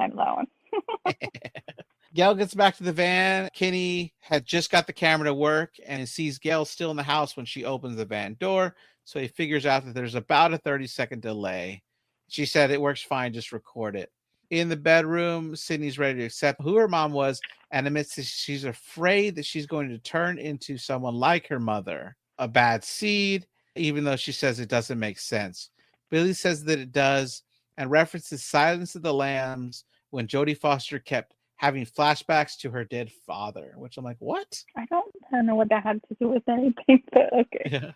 Gail gets back to the van. Kenny had just got the camera to work and sees Gail still in the house when she opens the van door. So he figures out that there's about a 30-second delay. She said it works fine, just record it. In the bedroom, Sydney's ready to accept who her mom was and admits that she's afraid that she's going to turn into someone like her mother, a bad seed, even though she says it doesn't make sense. Billy says that it does and references Silence of the Lambs when Jodie Foster kept having flashbacks to her dead father, which I'm like, what? I don't know what that had to do with anything, but okay. Yeah.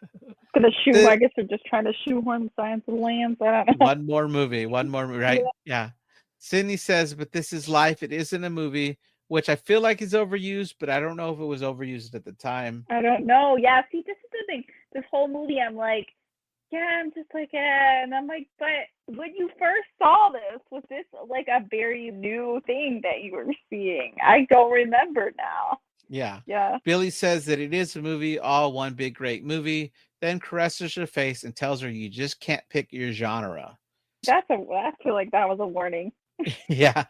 I guess they're just trying to shoehorn Silence of the Lambs. I don't know. One more movie, right? Yeah. Sydney says, but this is life. It isn't a movie, which I feel like is overused, but I don't know if it was overused at the time. I don't know. Yeah, see, this is the thing. This whole movie, I'm like, I'm just like, and I'm like, but when you first saw this, was this like a very new thing that you were seeing? I don't remember now. Yeah. Billy says that it is a movie, all one big great movie, then caresses her face and tells her you just can't pick your genre. I feel like that was a warning. Yeah.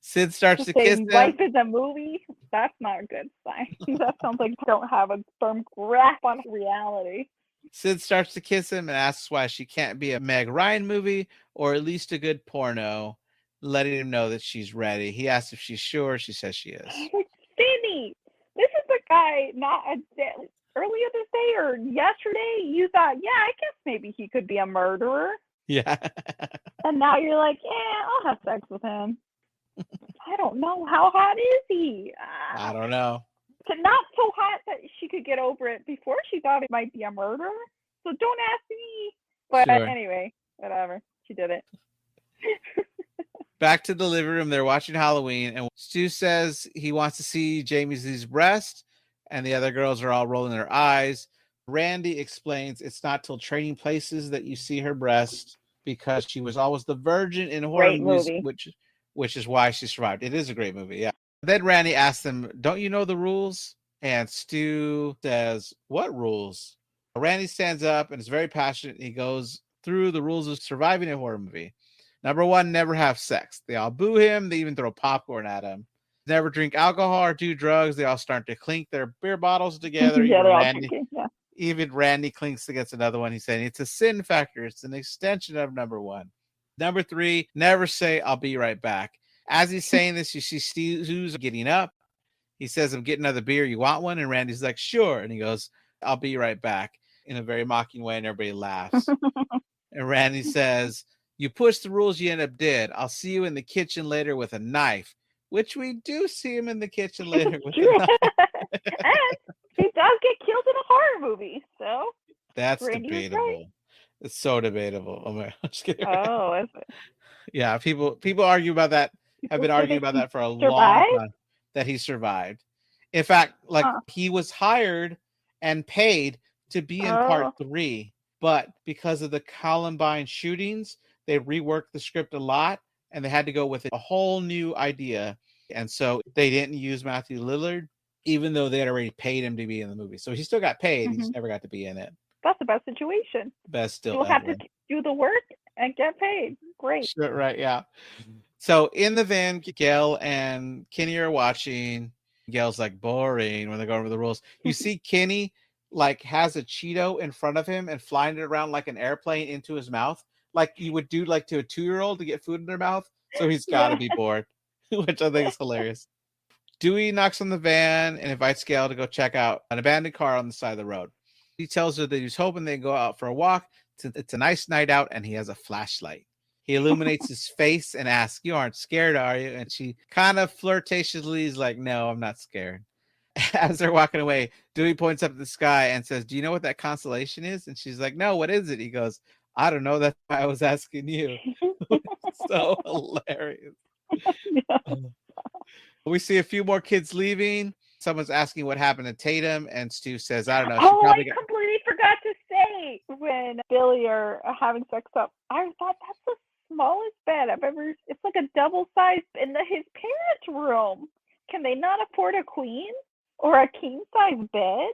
Sid starts to kiss him. Life is a movie. That's not a good sign. That sounds like you don't have a firm grasp on reality. Sid starts to kiss him and asks why she can't be a Meg Ryan movie or at least a good porno, letting him know that she's ready. He asks if she's sure. She says she is. Sydney, this is the guy earlier this day or yesterday. You thought, I guess maybe he could be a murderer. Yeah. And now you're like, I'll have sex with him. I don't know. How hot is he? I don't know. Not so hot that she could get over it before she thought it might be a murder. So don't ask me. But anyway, whatever. She did it. Back to the living room. They're watching Halloween. And Stu says he wants to see Jamie's breast. And the other girls are all rolling their eyes. Randy explains it's not till Trading Places that you see her breast because she was always the virgin in horror movies, which is why she survived. It is a great movie, yeah. Then Randy asks them, don't you know the rules? And Stu says, what rules? Randy stands up and is very passionate. He goes through the rules of surviving a horror movie. Number 1, never have sex. They all boo him. They even throw popcorn at him. Never drink alcohol or do drugs. They all start to clink their beer bottles together. Even Randy clinks against another one. He's saying it's a sin factor. It's an extension of number 1. Number 3, never say, I'll be right back. As he's saying this, you see Stu's getting up. He says, I'm getting another beer. You want one? And Randy's like, sure. And he goes, I'll be right back in a very mocking way. And everybody laughs. And Randy says, you push the rules, you end up dead. I'll see you in the kitchen later with a knife, which we do see him in the kitchen later with a knife. And he does get killed in a horror movie. So that's Randy debatable. Right. It's so debatable. Oh, my, I'm just kidding. Oh, is it? Yeah, people argue about that. Have been arguing about that for a long time, that he survived. In fact, he was hired and paid to be in part 3, but because of the Columbine shootings, they reworked the script a lot and they had to go with a whole new idea. And so they didn't use Matthew Lillard, even though they had already paid him to be in the movie. So he still got paid. He just never got to be in it. That's the best situation. Best still. You'll have to do the work and get paid. Great. Sure, right, yeah. So in the van, Gail and Kenny are watching. Gail's like, boring when they go over the rules. You see Kenny has a Cheeto in front of him and flying it around like an airplane into his mouth, like you would do to a 2-year-old to get food in their mouth. So he's got to be bored, which I think is hilarious. Dewey knocks on the van and invites Gail to go check out an abandoned car on the side of the road. He tells her that he's hoping they go out for a walk since it's a nice night out and he has a flashlight. He illuminates his face and asks, you aren't scared, are you? And she kind of flirtatiously is like, no, I'm not scared. as they're walking away, Dewey points up at the sky and says, "Do you know what that constellation is?" And she's like, "No, what is it?" He goes, "I don't know. That's why I was asking you." So hilarious. Yeah. We see a few more kids leaving. Someone's asking what happened to Tatum, and Stu says, "I don't know. She Oh, probably I got." completely forgot to say when Billy are having sex up. I thought that's the smallest bed I've ever. It's like a double size in his parents' room. Can they not afford a queen or a king size bed?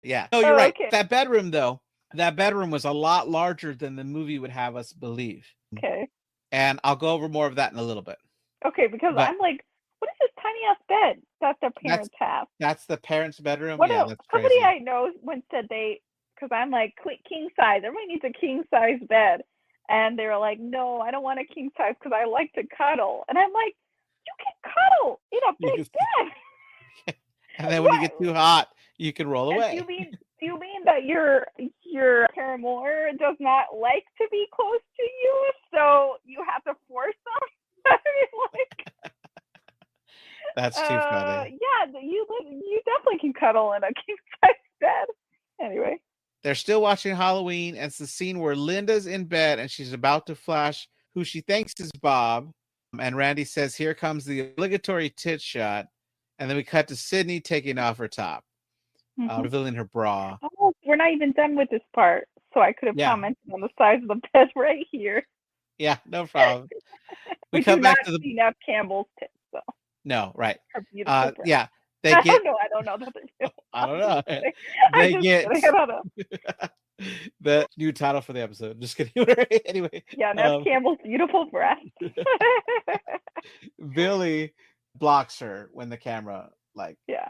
Yeah. No, you're right. Okay. That bedroom, though, that bedroom was a lot larger than the movie would have us believe. Okay. And I'll go over more of that in a little bit. Okay, because But I'm like, what is this tiny ass bed that their parents have? that's the parents' bedroom. What Yeah, that's somebody crazy. I know once said because I'm like king size. Everybody needs a king size bed, and they were like, no, I don't want a king size because I like to cuddle. And I'm like, you can cuddle in a big bed. And then when you get too hot, you can roll away. Do you mean that your paramour does not like to be close to you, so you have to force them? I mean, like, that's too funny. Yeah, you definitely can cuddle in a king size bed. Anyway, they're still watching Halloween, and it's the scene where Linda's in bed and she's about to flash who she thinks is Bob. And Randy says, "Here comes the obligatory tit shot." And then we cut to Sydney taking off her top, revealing her bra. Oh, we're not even done with this part, so I could have commented on the size of the bed right here. Yeah, no problem. We come back to the Nev Campbell's tits, though. No, right. Her beautiful yeah, they I get. don't know that they're I don't know. They get the new title for the episode. Just kidding. Anyway. Yeah, Nev Campbell's beautiful breast. Billy blocks her when the camera,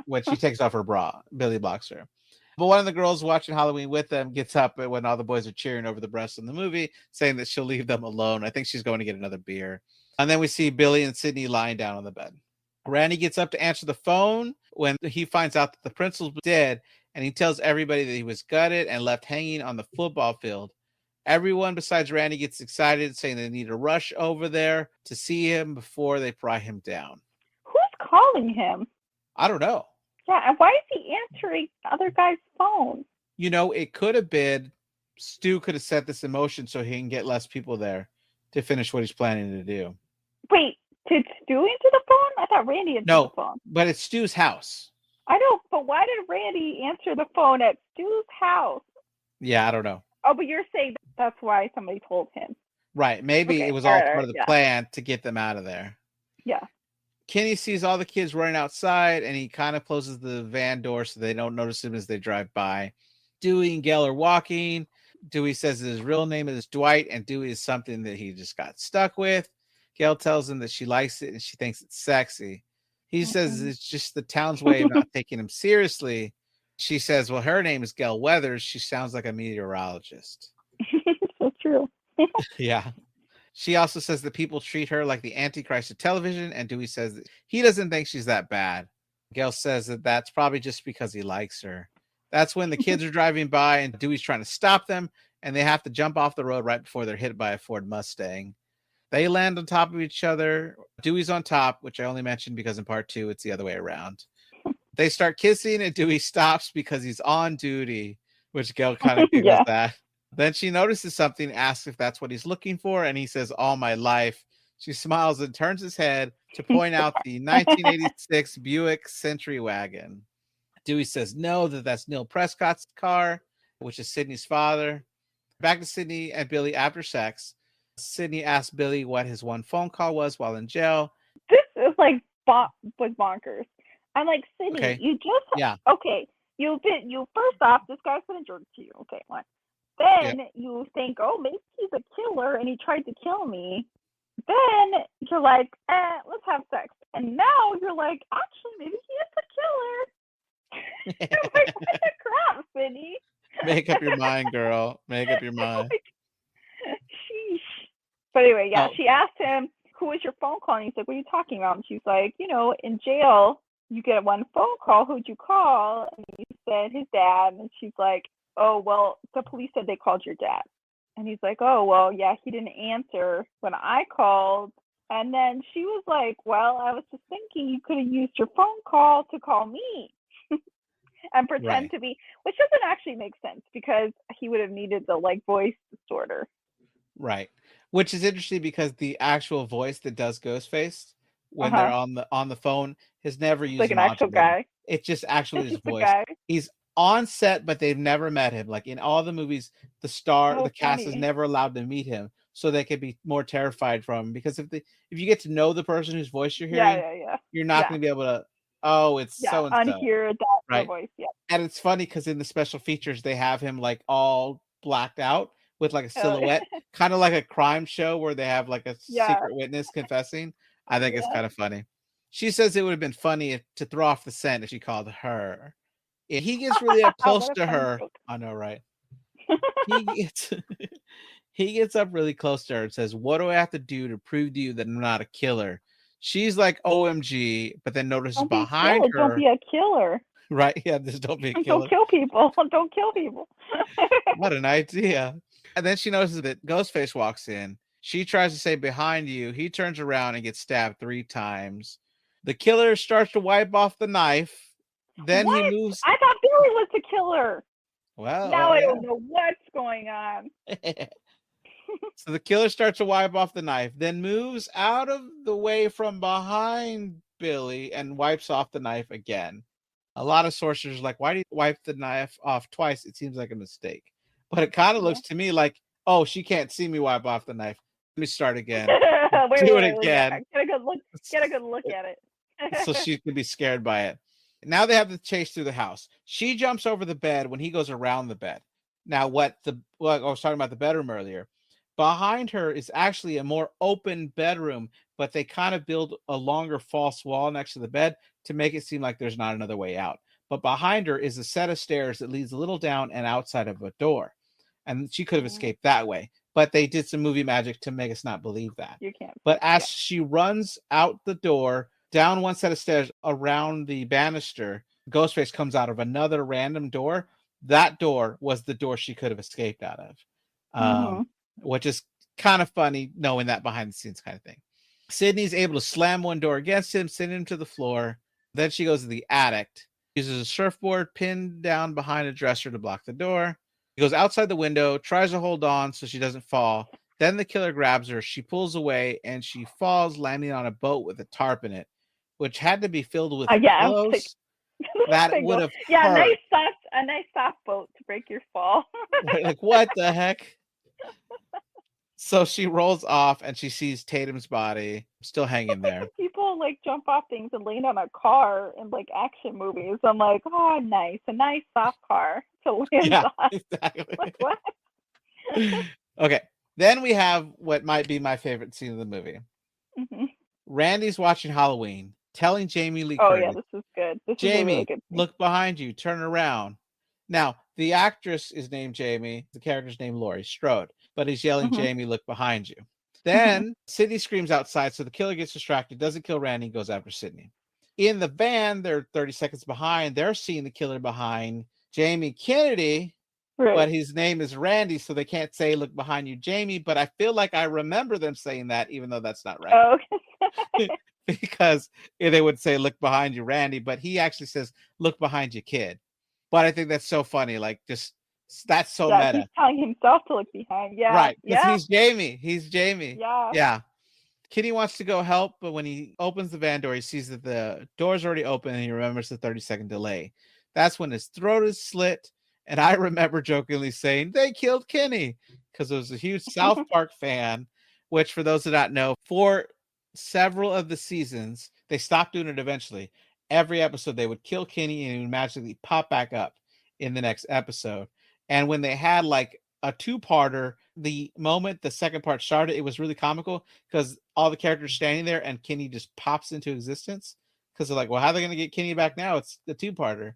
when she takes off her bra. Billy blocks her. But one of the girls watching Halloween with them gets up when all the boys are cheering over the breasts in the movie, saying that she'll leave them alone. I think she's going to get another beer. And then we see Billy and Sydney lying down on the bed. Randy gets up to answer the phone when he finds out that the principal's dead, and he tells everybody that he was gutted and left hanging on the football field. Everyone besides Randy gets excited, saying they need to rush over there to see him before they pry him down. Who's calling him? I don't know. Yeah, and why is he answering the other guy's phone? You know, it could have been Stu could have set this in motion so he can get less people there to finish what he's planning to do. Wait, did Stu answer the phone? I thought Randy answered the phone. No, but it's Stu's house. I know, but why did Randy answer the phone at Stu's house? Yeah, I don't know. Oh, but you're saying that's why somebody told him. Right. Maybe it was all part of the plan to get them out of there. Yeah. Kenny sees all the kids running outside, and he kind of closes the van door so they don't notice him as they drive by. Dewey and Gail are walking. Dewey says that his real name is Dwight, and Dewey is something that he just got stuck with. Gail tells him that she likes it and she thinks it's sexy. He says it's just the town's way of not taking him seriously. She says, well, her name is Gail Weathers. She sounds like a meteorologist. So true. Yeah. She also says that people treat her like the Antichrist of television, and Dewey says that he doesn't think she's that bad. Gail says that that's probably just because he likes her. That's when the kids are driving by, and Dewey's trying to stop them, and they have to jump off the road right before they're hit by a Ford Mustang. They land on top of each other. Dewey's on top, which I only mentioned because in part 2, it's the other way around. They start kissing, and Dewey stops because he's on duty, which Gail kind of giggles at. Then she notices something, asks if that's what he's looking for, and he says, all my life. She smiles and turns his head to point out the 1986 Buick Century wagon. Dewey says no, that's Neil Prescott's car, which is Sydney's father. Back to Sydney and Billy after sex. Sydney asks Billy what his one phone call was while in jail. This is like was bonkers. I'm like, Sydney, you just you first off, this guy's been a jerk to you. Okay, one. Then you think, oh, maybe he's a killer and he tried to kill me. Then you're like, let's have sex. And now you're like, actually, maybe he is a killer. You're like, what the crap, Sydney? Make up your mind, girl. Make up your mind. Sheesh. But anyway, she asked him, who was your phone call? And he's like, what are you talking about? And she's like, in jail, you get one phone call. Who'd you call? And he said his dad. And she's like, oh, well, the police said they called your dad. And he's like, oh, well, yeah, he didn't answer when I called. And then she was like, well, I was just thinking you could have used your phone call to call me. and pretend to be, which doesn't actually make sense because he would have needed the like voice distorter. Right. Which is interesting because the actual voice that does Ghostface when they're on the phone has never used like a an actual modulator. guy. It's just actually It's his just a voice. guy. He's on set, but they've never met him. Like in all the movies, the cast is never allowed to meet him, so they could be more terrified from him. Because if you get to know the person whose voice you're hearing, you're not going to be able to. Oh, it's so and so. Unhear that voice. Yeah. And it's funny because in the special features they have him like all blacked out with like a silhouette, kind of like a crime show where they have like a secret witness confessing. I think it's kind of funny. She says it would have been funny to throw off the scent if she called her. If he gets really up close to her. Joke. I know, right? He gets up really close to her and says, "What do I have to do to prove to you that I'm not a killer?" She's like, "OMG," but then notices behind her. Don't be a killer. Right? Yeah, just don't be a killer. Don't kill people. Don't kill people. What an idea. And then she notices that Ghostface walks in. She tries to say behind you. He turns around and gets stabbed 3 times. The killer starts to wipe off the knife. Then he moves. I thought Billy was the killer. Well, now I don't know what's going on. So the killer starts to wipe off the knife, then moves out of the way from behind Billy and wipes off the knife again. A lot of sorcerers are like, why do you wipe the knife off twice? It seems like a mistake. But it kind of looks to me like, oh, she can't see me wipe off the knife. Let me start again. Do it again. Get a good look at it. So she could be scared by it. Now they have the chase through the house. She jumps over the bed when he goes around the bed. Now, I was talking about the bedroom earlier. Behind her is actually a more open bedroom, but they kind of build a longer false wall next to the bed to make it seem like there's not another way out. But behind her is a set of stairs that leads a little down and outside of a door. And she could have escaped that way. But they did some movie magic to make us not believe that. You can't. But as she runs out the door, down one set of stairs, around the banister, Ghostface comes out of another random door. That door was the door she could have escaped out of. Which is kind of funny knowing that behind the scenes kind of thing. Sydney's able to slam one door against him, send him to the floor. Then she goes to the attic, uses a surfboard pinned down behind a dresser to block the door. He goes outside the window, tries to hold on so she doesn't fall. Then the killer grabs her. She pulls away and she falls, landing on a boat with a tarp in it, which had to be filled with pillows. That would have hurt. A nice soft boat to break your fall. Like, what the heck? So she rolls off and she sees Tatum's body still hanging there. People like jump off things and land on a car in like action movies. I'm like, oh, nice. A nice soft car to land on. Exactly. Like, what? Okay. Then we have what might be my favorite scene of the movie. Randy's watching Halloween, telling Jamie Lee Curtis. Oh, yeah, this is good. Jamie, is a really good look behind you. Turn around. Now, the actress is named Jamie. The character's named Laurie Strode. But he's yelling, Jamie, look behind you. Then Sydney screams outside, so the killer gets distracted, doesn't kill Randy, and goes after Sydney. In the van, they're 30 seconds behind. They're seeing the killer behind Jamie Kennedy, but his name is Randy, so they can't say, look behind you, Jamie. But I feel like I remember them saying that, even though that's not right. Oh, okay. Because they would say, look behind you, Randy, but he actually says, look behind you, kid. But I think that's so funny, like just that's so meta. He's telling himself to look behind. Yeah. Right. Because he's Jamie. He's Jamie. Yeah. Yeah. Kitty wants to go help, but when he opens the van door, he sees that the door's already open and he remembers the 30-second delay. That's when his throat is slit. And I remember jokingly saying, they killed Kenny, because I was a huge South Park fan, which for those that don't know, for several of the seasons, they stopped doing it eventually. Every episode, they would kill Kenny and he would magically pop back up in the next episode. And when they had like a 2-parter, the moment the second part started, it was really comical because all the characters standing there and Kenny just pops into existence because they're like, well, how are they going to get Kenny back now? It's the 2-parter.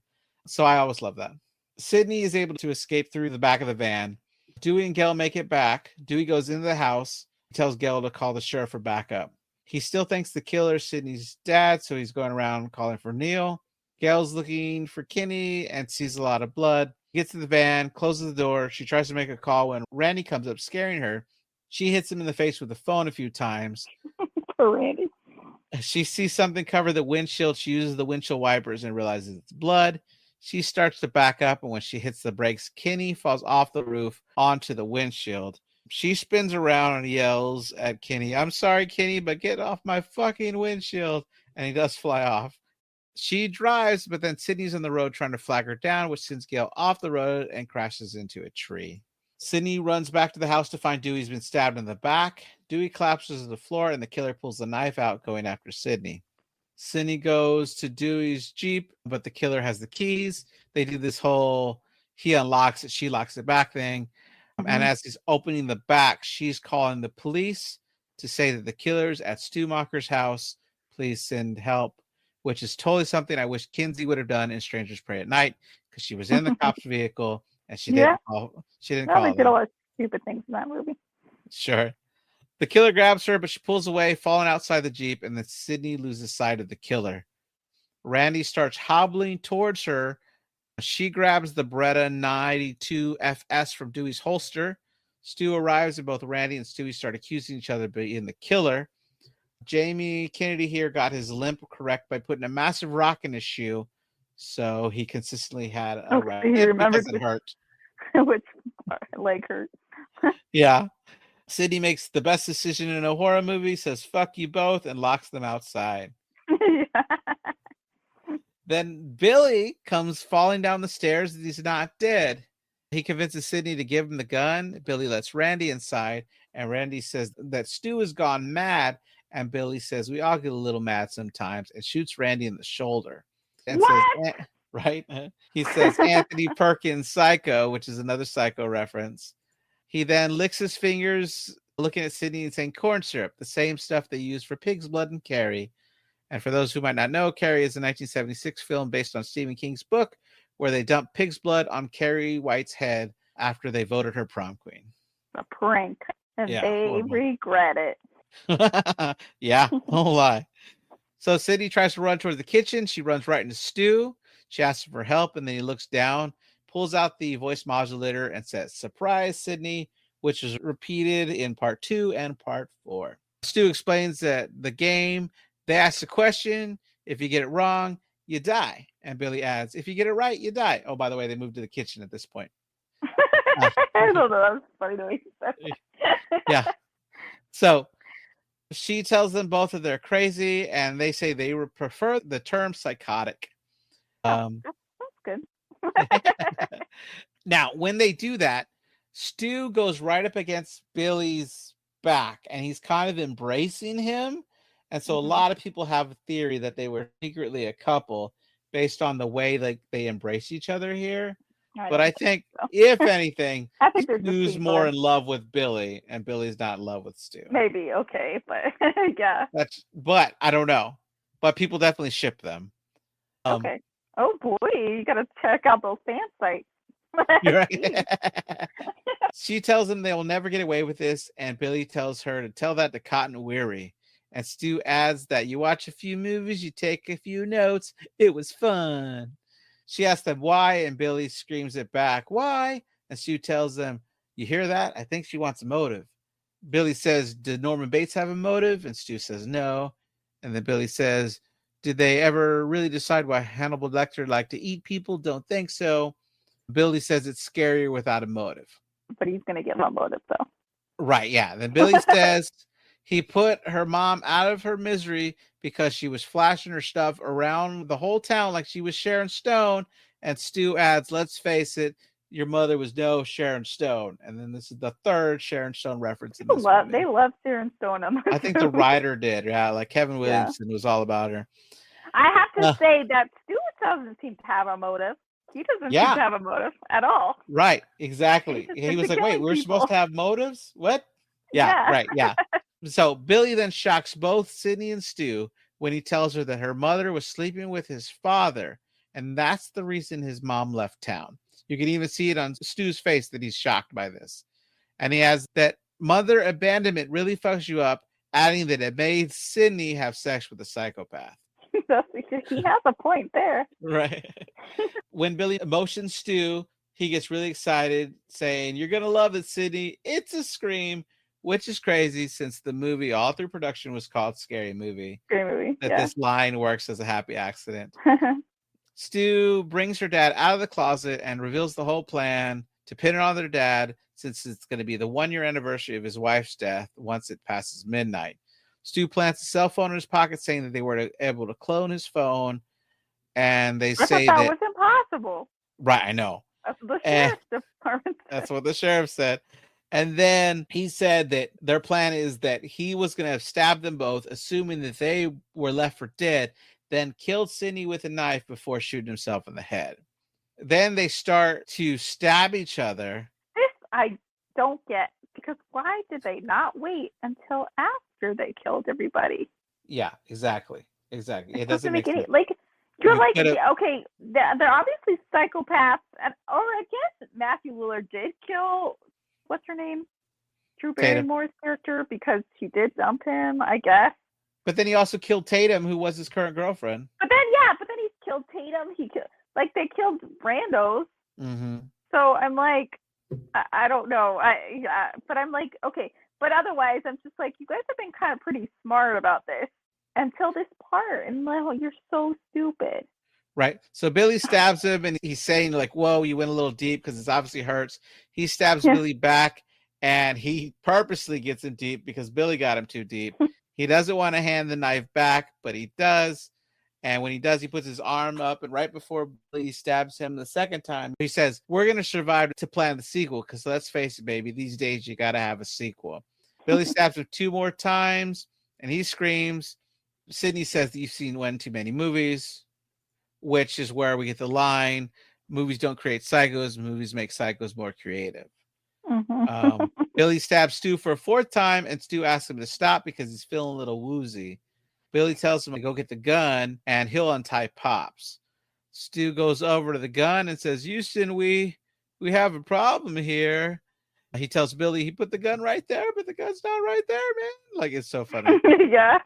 So I always love that. Sydney is able to escape through the back of the van. Dewey and Gail make it back. Dewey goes into the house, tells Gail to call the sheriff for backup. He still thinks the killer is Sydney's dad, so he's going around calling for Neil. Gail's looking for Kenny and sees a lot of blood. Gets to the van, closes the door. She tries to make a call when Randy comes up, scaring her. She hits him in the face with the phone a few times. For Randy. She sees something cover the windshield. She uses the windshield wipers and realizes it's blood. She starts to back up, and when she hits the brakes, Kenny falls off the roof onto the windshield. She spins around and yells at Kenny, "I'm sorry, Kenny, but get off my fucking windshield." And he does fly off. She drives, but then Sydney's on the road trying to flag her down, which sends Gail off the road and crashes into a tree. Sydney runs back to the house to find Dewey's been stabbed in the back. Dewey collapses to the floor, and the killer pulls the knife out, going after Sydney. Sydney goes to Dewey's Jeep, but the killer has the keys. They do this whole he unlocks it, she locks it back thing. And as he's opening the back, she's calling the police to say that the killer's at Stumacher's house. Please send help, which is totally something I wish Kinsey would have done in Strangers Pray at Night, because she was in the cop's vehicle and she didn't call. She didn't call. They did a lot of stupid things in that movie. Sure. The killer grabs her, but she pulls away, falling outside the Jeep, and then Sydney loses sight of the killer. Randy starts hobbling towards her. She grabs the Beretta 92 FS from Dewey's holster. Stu arrives, and both Randy and Stewie start accusing each other of being the killer. Jamie Kennedy here got his limp correct by putting a massive rock in his shoe, so he consistently had a rock. He remembered it hurt. Which leg hurt. Yeah. Sydney makes the best decision in a horror movie, says "fuck you both," and locks them outside. Then Billy comes falling down the stairs and he's not dead. He convinces Sydney to give him the gun. Billy lets Randy inside, and Randy says that Stu has gone mad, and Billy says we all get a little mad sometimes, and shoots Randy in the shoulder. And what? Says, right? He says Anthony Perkins Psycho, which is another Psycho reference. He then licks his fingers, looking at Sydney and saying corn syrup, the same stuff they use for Pig's Blood and Carrie. And for those who might not know, Carrie is a 1976 film based on Stephen King's book, where they dump pig's blood on Carrie White's head after they voted her prom queen. A prank. And they regret it. Yeah, won't lie. So Sydney tries to run towards the kitchen. She runs right into Stu. She asks for help, and then he looks down, pulls out the voice modulator, and says, "Surprise, Sydney," which is repeated in part 2 and part 4. Stu explains that the game, they ask the question, if you get it wrong, you die. And Billy adds, if you get it right, you die. Oh, by the way, they moved to the kitchen at this point. I don't know. That was funny the way you said that. Yeah. So she tells them both that they're crazy, and they say they would prefer the term psychotic. That's good. Now, when they do that, Stu goes right up against Billy's back, and he's kind of embracing him. And so a lot of people have a theory that they were secretly a couple based on the way they embrace each other here. But I think, if anything, Stu's more in love with Billy, and Billy's not in love with Stu. Maybe, okay, but yeah. But I don't know. But people definitely ship them. Okay. Oh boy, you gotta check out those fan sites. Right. She tells him they will never get away with this, and Billy tells her to tell that to Cotton Weary. And Stu adds that you watch a few movies, you take a few notes. It was fun. She asks them why, and Billy screams it back, "Why?" And Stu tells them, "You hear that? I think she wants a motive." Billy says, "Did Norman Bates have a motive?" And Stu says, "No." And then Billy says, "Did they ever really decide why Hannibal Lecter liked to eat people? Don't think so." Billy says it's scarier without a motive. But he's going to give a motive, though. Right, yeah. Then Billy says he put her mom out of her misery because she was flashing her stuff around the whole town like she was Sharon Stone. And Stu adds, "Let's face it, your mother was no Sharon Stone." And then this is the third Sharon Stone reference in this movie. They love Sharon Stone on this I think the writer did, yeah. Like Kevin Williamson was all about her. I have to say that Stu doesn't seem to have a motive. He doesn't seem to have a motive at all. Right, exactly. He was like, wait, we're supposed to have motives? What? Yeah, right, yeah. So Billy then shocks both Sydney and Stu when he tells her that her mother was sleeping with his father, and that's the reason his mom left town. You can even see it on Stu's face that he's shocked by this. And he has that mother abandonment really fucks you up, adding that it made Sydney have sex with a psychopath. He has a point there. Right. When Billy motions Stu, he gets really excited, saying, "You're going to love it, Sydney. It's a scream," which is crazy since the movie all through production was called Scary Movie. Scary Movie, That this line works as a happy accident. Stu brings her dad out of the closet and reveals the whole plan to pin it on their dad, since it's going to be the 1-year anniversary of his wife's death once it passes midnight. Stu plants a cell phone in his pocket, saying that they were able to clone his phone, and they say that that was impossible. Right, I know. That's what the sheriff's department said. That's what the sheriff said. And then he said that their plan is that he was going to stab them both, assuming that they were left for dead, then killed Sydney with a knife before shooting himself in the head. Then they start to stab each other. This I don't get, because why did they not wait until after they killed everybody? Yeah, exactly. It doesn't make any sense. You're okay, they're obviously psychopaths, or I guess Matthew Lillard did kill, what's her name? Drew Barrymore's character, because he did dump him, I guess. But then he also killed Tatum, who was his current girlfriend. But then he killed Tatum. They killed randos. Mm-hmm. So I'm like, I don't know. But I'm like, okay. But otherwise, I'm just like, you guys have been kind of pretty smart about this until this part, and like, you're so stupid. Right. So Billy stabs him, and he's saying like, "Whoa, you went a little deep," because it obviously hurts. He stabs Billy back, and he purposely gets him deep because Billy got him too deep. He doesn't want to hand the knife back, but he does. And when he does, he puts his arm up, and right before Billy stabs him the second time, he says, "We're going to survive to plan the sequel, because let's face it, baby, these days you got to have a sequel." Billy stabs him 2 more times, and he screams. Sydney says that you've seen one too many movies, which is where we get the line, "Movies don't create psychos, movies make psychos more creative." Mm-hmm. Billy stabs Stu for a 4th time, and Stu asks him to stop because he's feeling a little woozy. Billy tells him to go get the gun, and he'll untie Pops. Stu goes over to the gun and says, "Houston, we have a problem here." He tells Billy he put the gun right there, but the gun's not right there, man. Like, it's so funny. Yeah.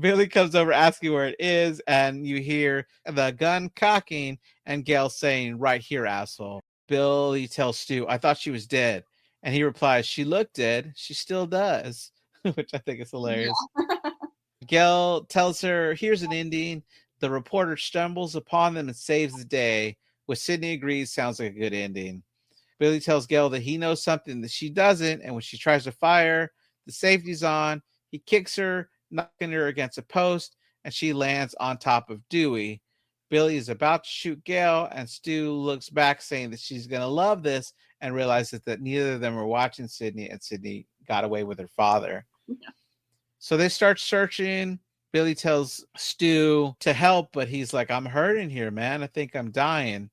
Billy comes over asking where it is, and you hear the gun cocking and Gail saying, "Right here, asshole." Billy tells Stu, "I thought she was dead." And he replies, "She looked dead. She still does," which I think is hilarious. Yeah. Gail tells her, "Here's an ending." The reporter stumbles upon them and saves the day, which Sydney agrees sounds like a good ending. Billy tells Gail that he knows something that she doesn't, and when she tries to fire, the safety's on. He kicks her, knocking her against a post, and she lands on top of Dewey. Billy is about to shoot Gail, and Stu looks back, saying that she's going to love this, and realizes that neither of them were watching Sydney, and Sydney got away with her father. Yeah. So they start searching. Billy tells Stu to help, but he's like, "I'm hurting here, man. I think I'm dying."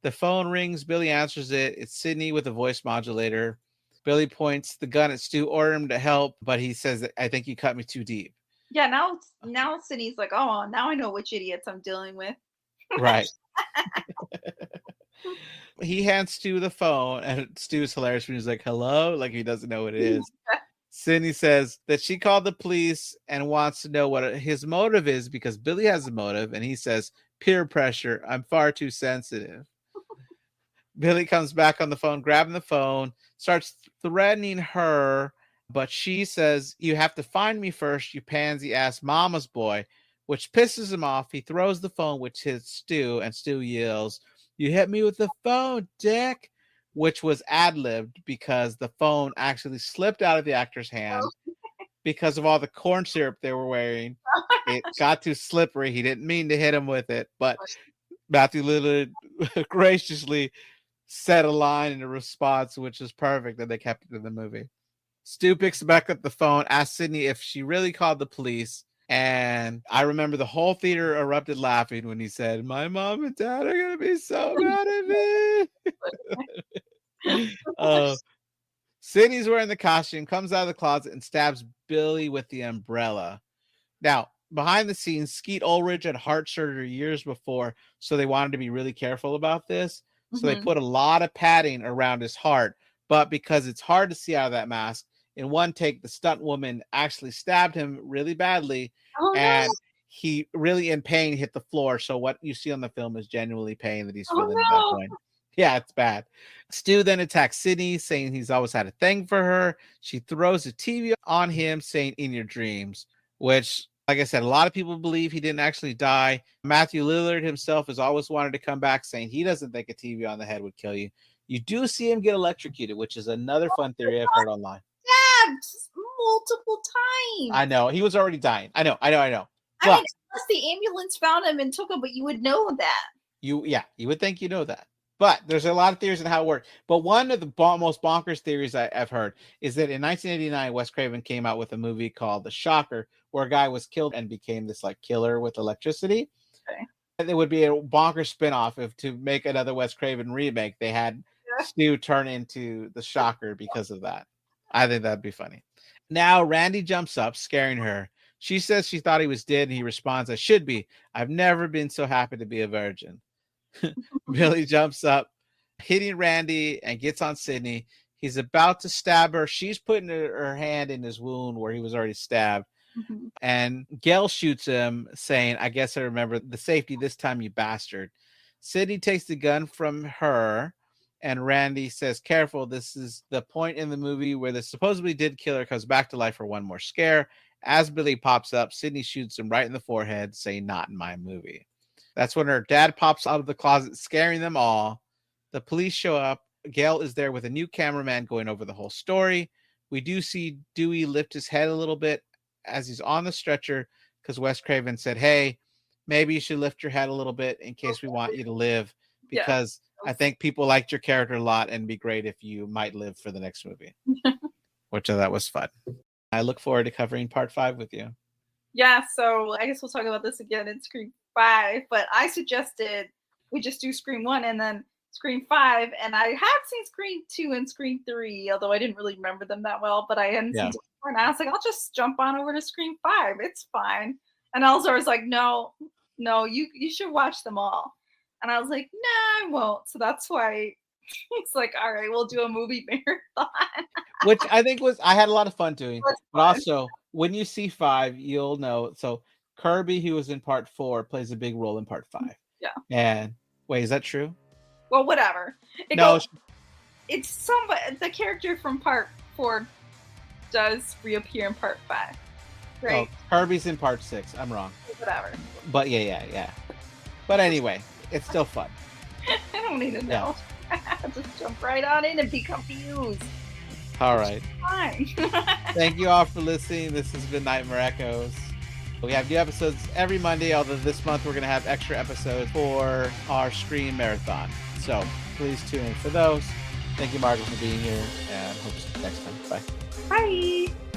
The phone rings. Billy answers it. It's Sydney with a voice modulator. Billy points the gun at Stu, order him to help, but he says, "I think you cut me too deep." Yeah, now Sydney's like, "Oh, now I know which idiots I'm dealing with." Right. He hands Stu the phone, and Stu's hilarious when he's like, "Hello?" Like he doesn't know what it is. Sydney says that she called the police and wants to know what his motive is, because Billy has a motive, and he says, "Peer pressure. I'm far too sensitive." Billy comes back on the phone, grabbing the phone, starts threatening her, but she says, "You have to find me first, you pansy-ass mama's boy," which pisses him off. He throws the phone, which hits Stu, and Stu yells, "You hit me with the phone, dick," which was ad-libbed because the phone actually slipped out of the actor's hand because of all the corn syrup they were wearing. It got too slippery. He didn't mean to hit him with it, but Matthew Lillard graciously said a line in a response, which is perfect, and they kept it in the movie. Stu picks back up the phone, asks Sydney if she really called the police, and I remember the whole theater erupted laughing when he said, "My mom and dad are going to be so mad at me." Sydney's wearing the costume, comes out of the closet, and stabs Billy with the umbrella. Now, behind the scenes, Skeet Ulrich had heart surgery years before, so they wanted to be really careful about this. So they put a lot of padding around his heart, but because it's hard to see out of that mask, in one take, the stunt woman actually stabbed him really badly, and he really in pain hit the floor. So what you see on the film is genuinely pain that he's feeling at that point. Yeah, it's bad. Stu then attacks Sydney, saying he's always had a thing for her. She throws a TV on him, saying, "In your dreams," which Like I said, a lot of people believe he didn't actually die. Matthew Lillard himself has always wanted to come back, saying he doesn't think a TV on the head would kill you. You do see him get electrocuted, which is another fun theory I've heard online. Stabbed multiple times. I know. He was already dying. I know. I mean, unless the ambulance found him and took him, but you would know that. You would think you know that. But there's a lot of theories on how it worked. But one of the most bonkers theories I've heard is that in 1989, Wes Craven came out with a movie called The Shocker, where a guy was killed and became this like killer with electricity. Okay. And it would be a bonkers spinoff if to make another Wes Craven remake, they had Stu turn into the Shocker because of that. I think that'd be funny. Now Randy jumps up, scaring her. She says she thought he was dead, and he responds, "I should be. I've never been so happy to be a virgin." Billy jumps up, hitting Randy, and gets on Sydney. He's about to stab her. She's putting her hand in his wound where he was already stabbed. Mm-hmm. And Gail shoots him, saying, "I guess I remember the safety this time, you bastard." Sydney takes the gun from her, and Randy says, "Careful, this is the point in the movie where the supposedly dead killer comes back to life for one more scare." As Billy pops up, Sydney shoots him right in the forehead, saying, "Not in my movie." That's when her dad pops out of the closet, scaring them all. The police show up. Gail is there with a new cameraman going over the whole story. We do see Dewey lift his head a little bit as he's on the stretcher, because Wes Craven said, "Hey, maybe you should lift your head a little bit in case we want you to live, because I think people liked your character a lot, and it'd be great if you might live for the next movie." Which that was fun. I look forward to covering part 5 with you. Yeah, so I guess we'll talk about this again in Scream 5, but I suggested we just do Scream 1 and then Scream 5, and I have seen Scream 2 and Scream 3, although I didn't really remember them that well, but I hadn't seen 4, and I was like, I'll just jump on over to Scream 5. It's fine. And Eleazar was like, no, you should watch them all. And I was like, nah, I won't. So that's why he's like, all right, we'll do a movie marathon. Which I think I had a lot of fun doing. But also, when you see 5, you'll know. So Kirby, who was in part 4, plays a big role in part 5. Yeah. And wait, is that true? Well, whatever. It's somebody. The character from part 4 does reappear in part 5. Right? Oh, Kirby's in part 6. I'm wrong. Whatever. But yeah. But anyway, it's still fun. I don't need to know. Just jump right on in and be confused. All right. Fine. Thank you all for listening. This has been Nightmare Echoes. We have new episodes every Monday, although this month we're going to have extra episodes for our Scream Marathon. So please tune in for those. Thank you, Margo, for being here, and hope to see you next time. Bye. Bye.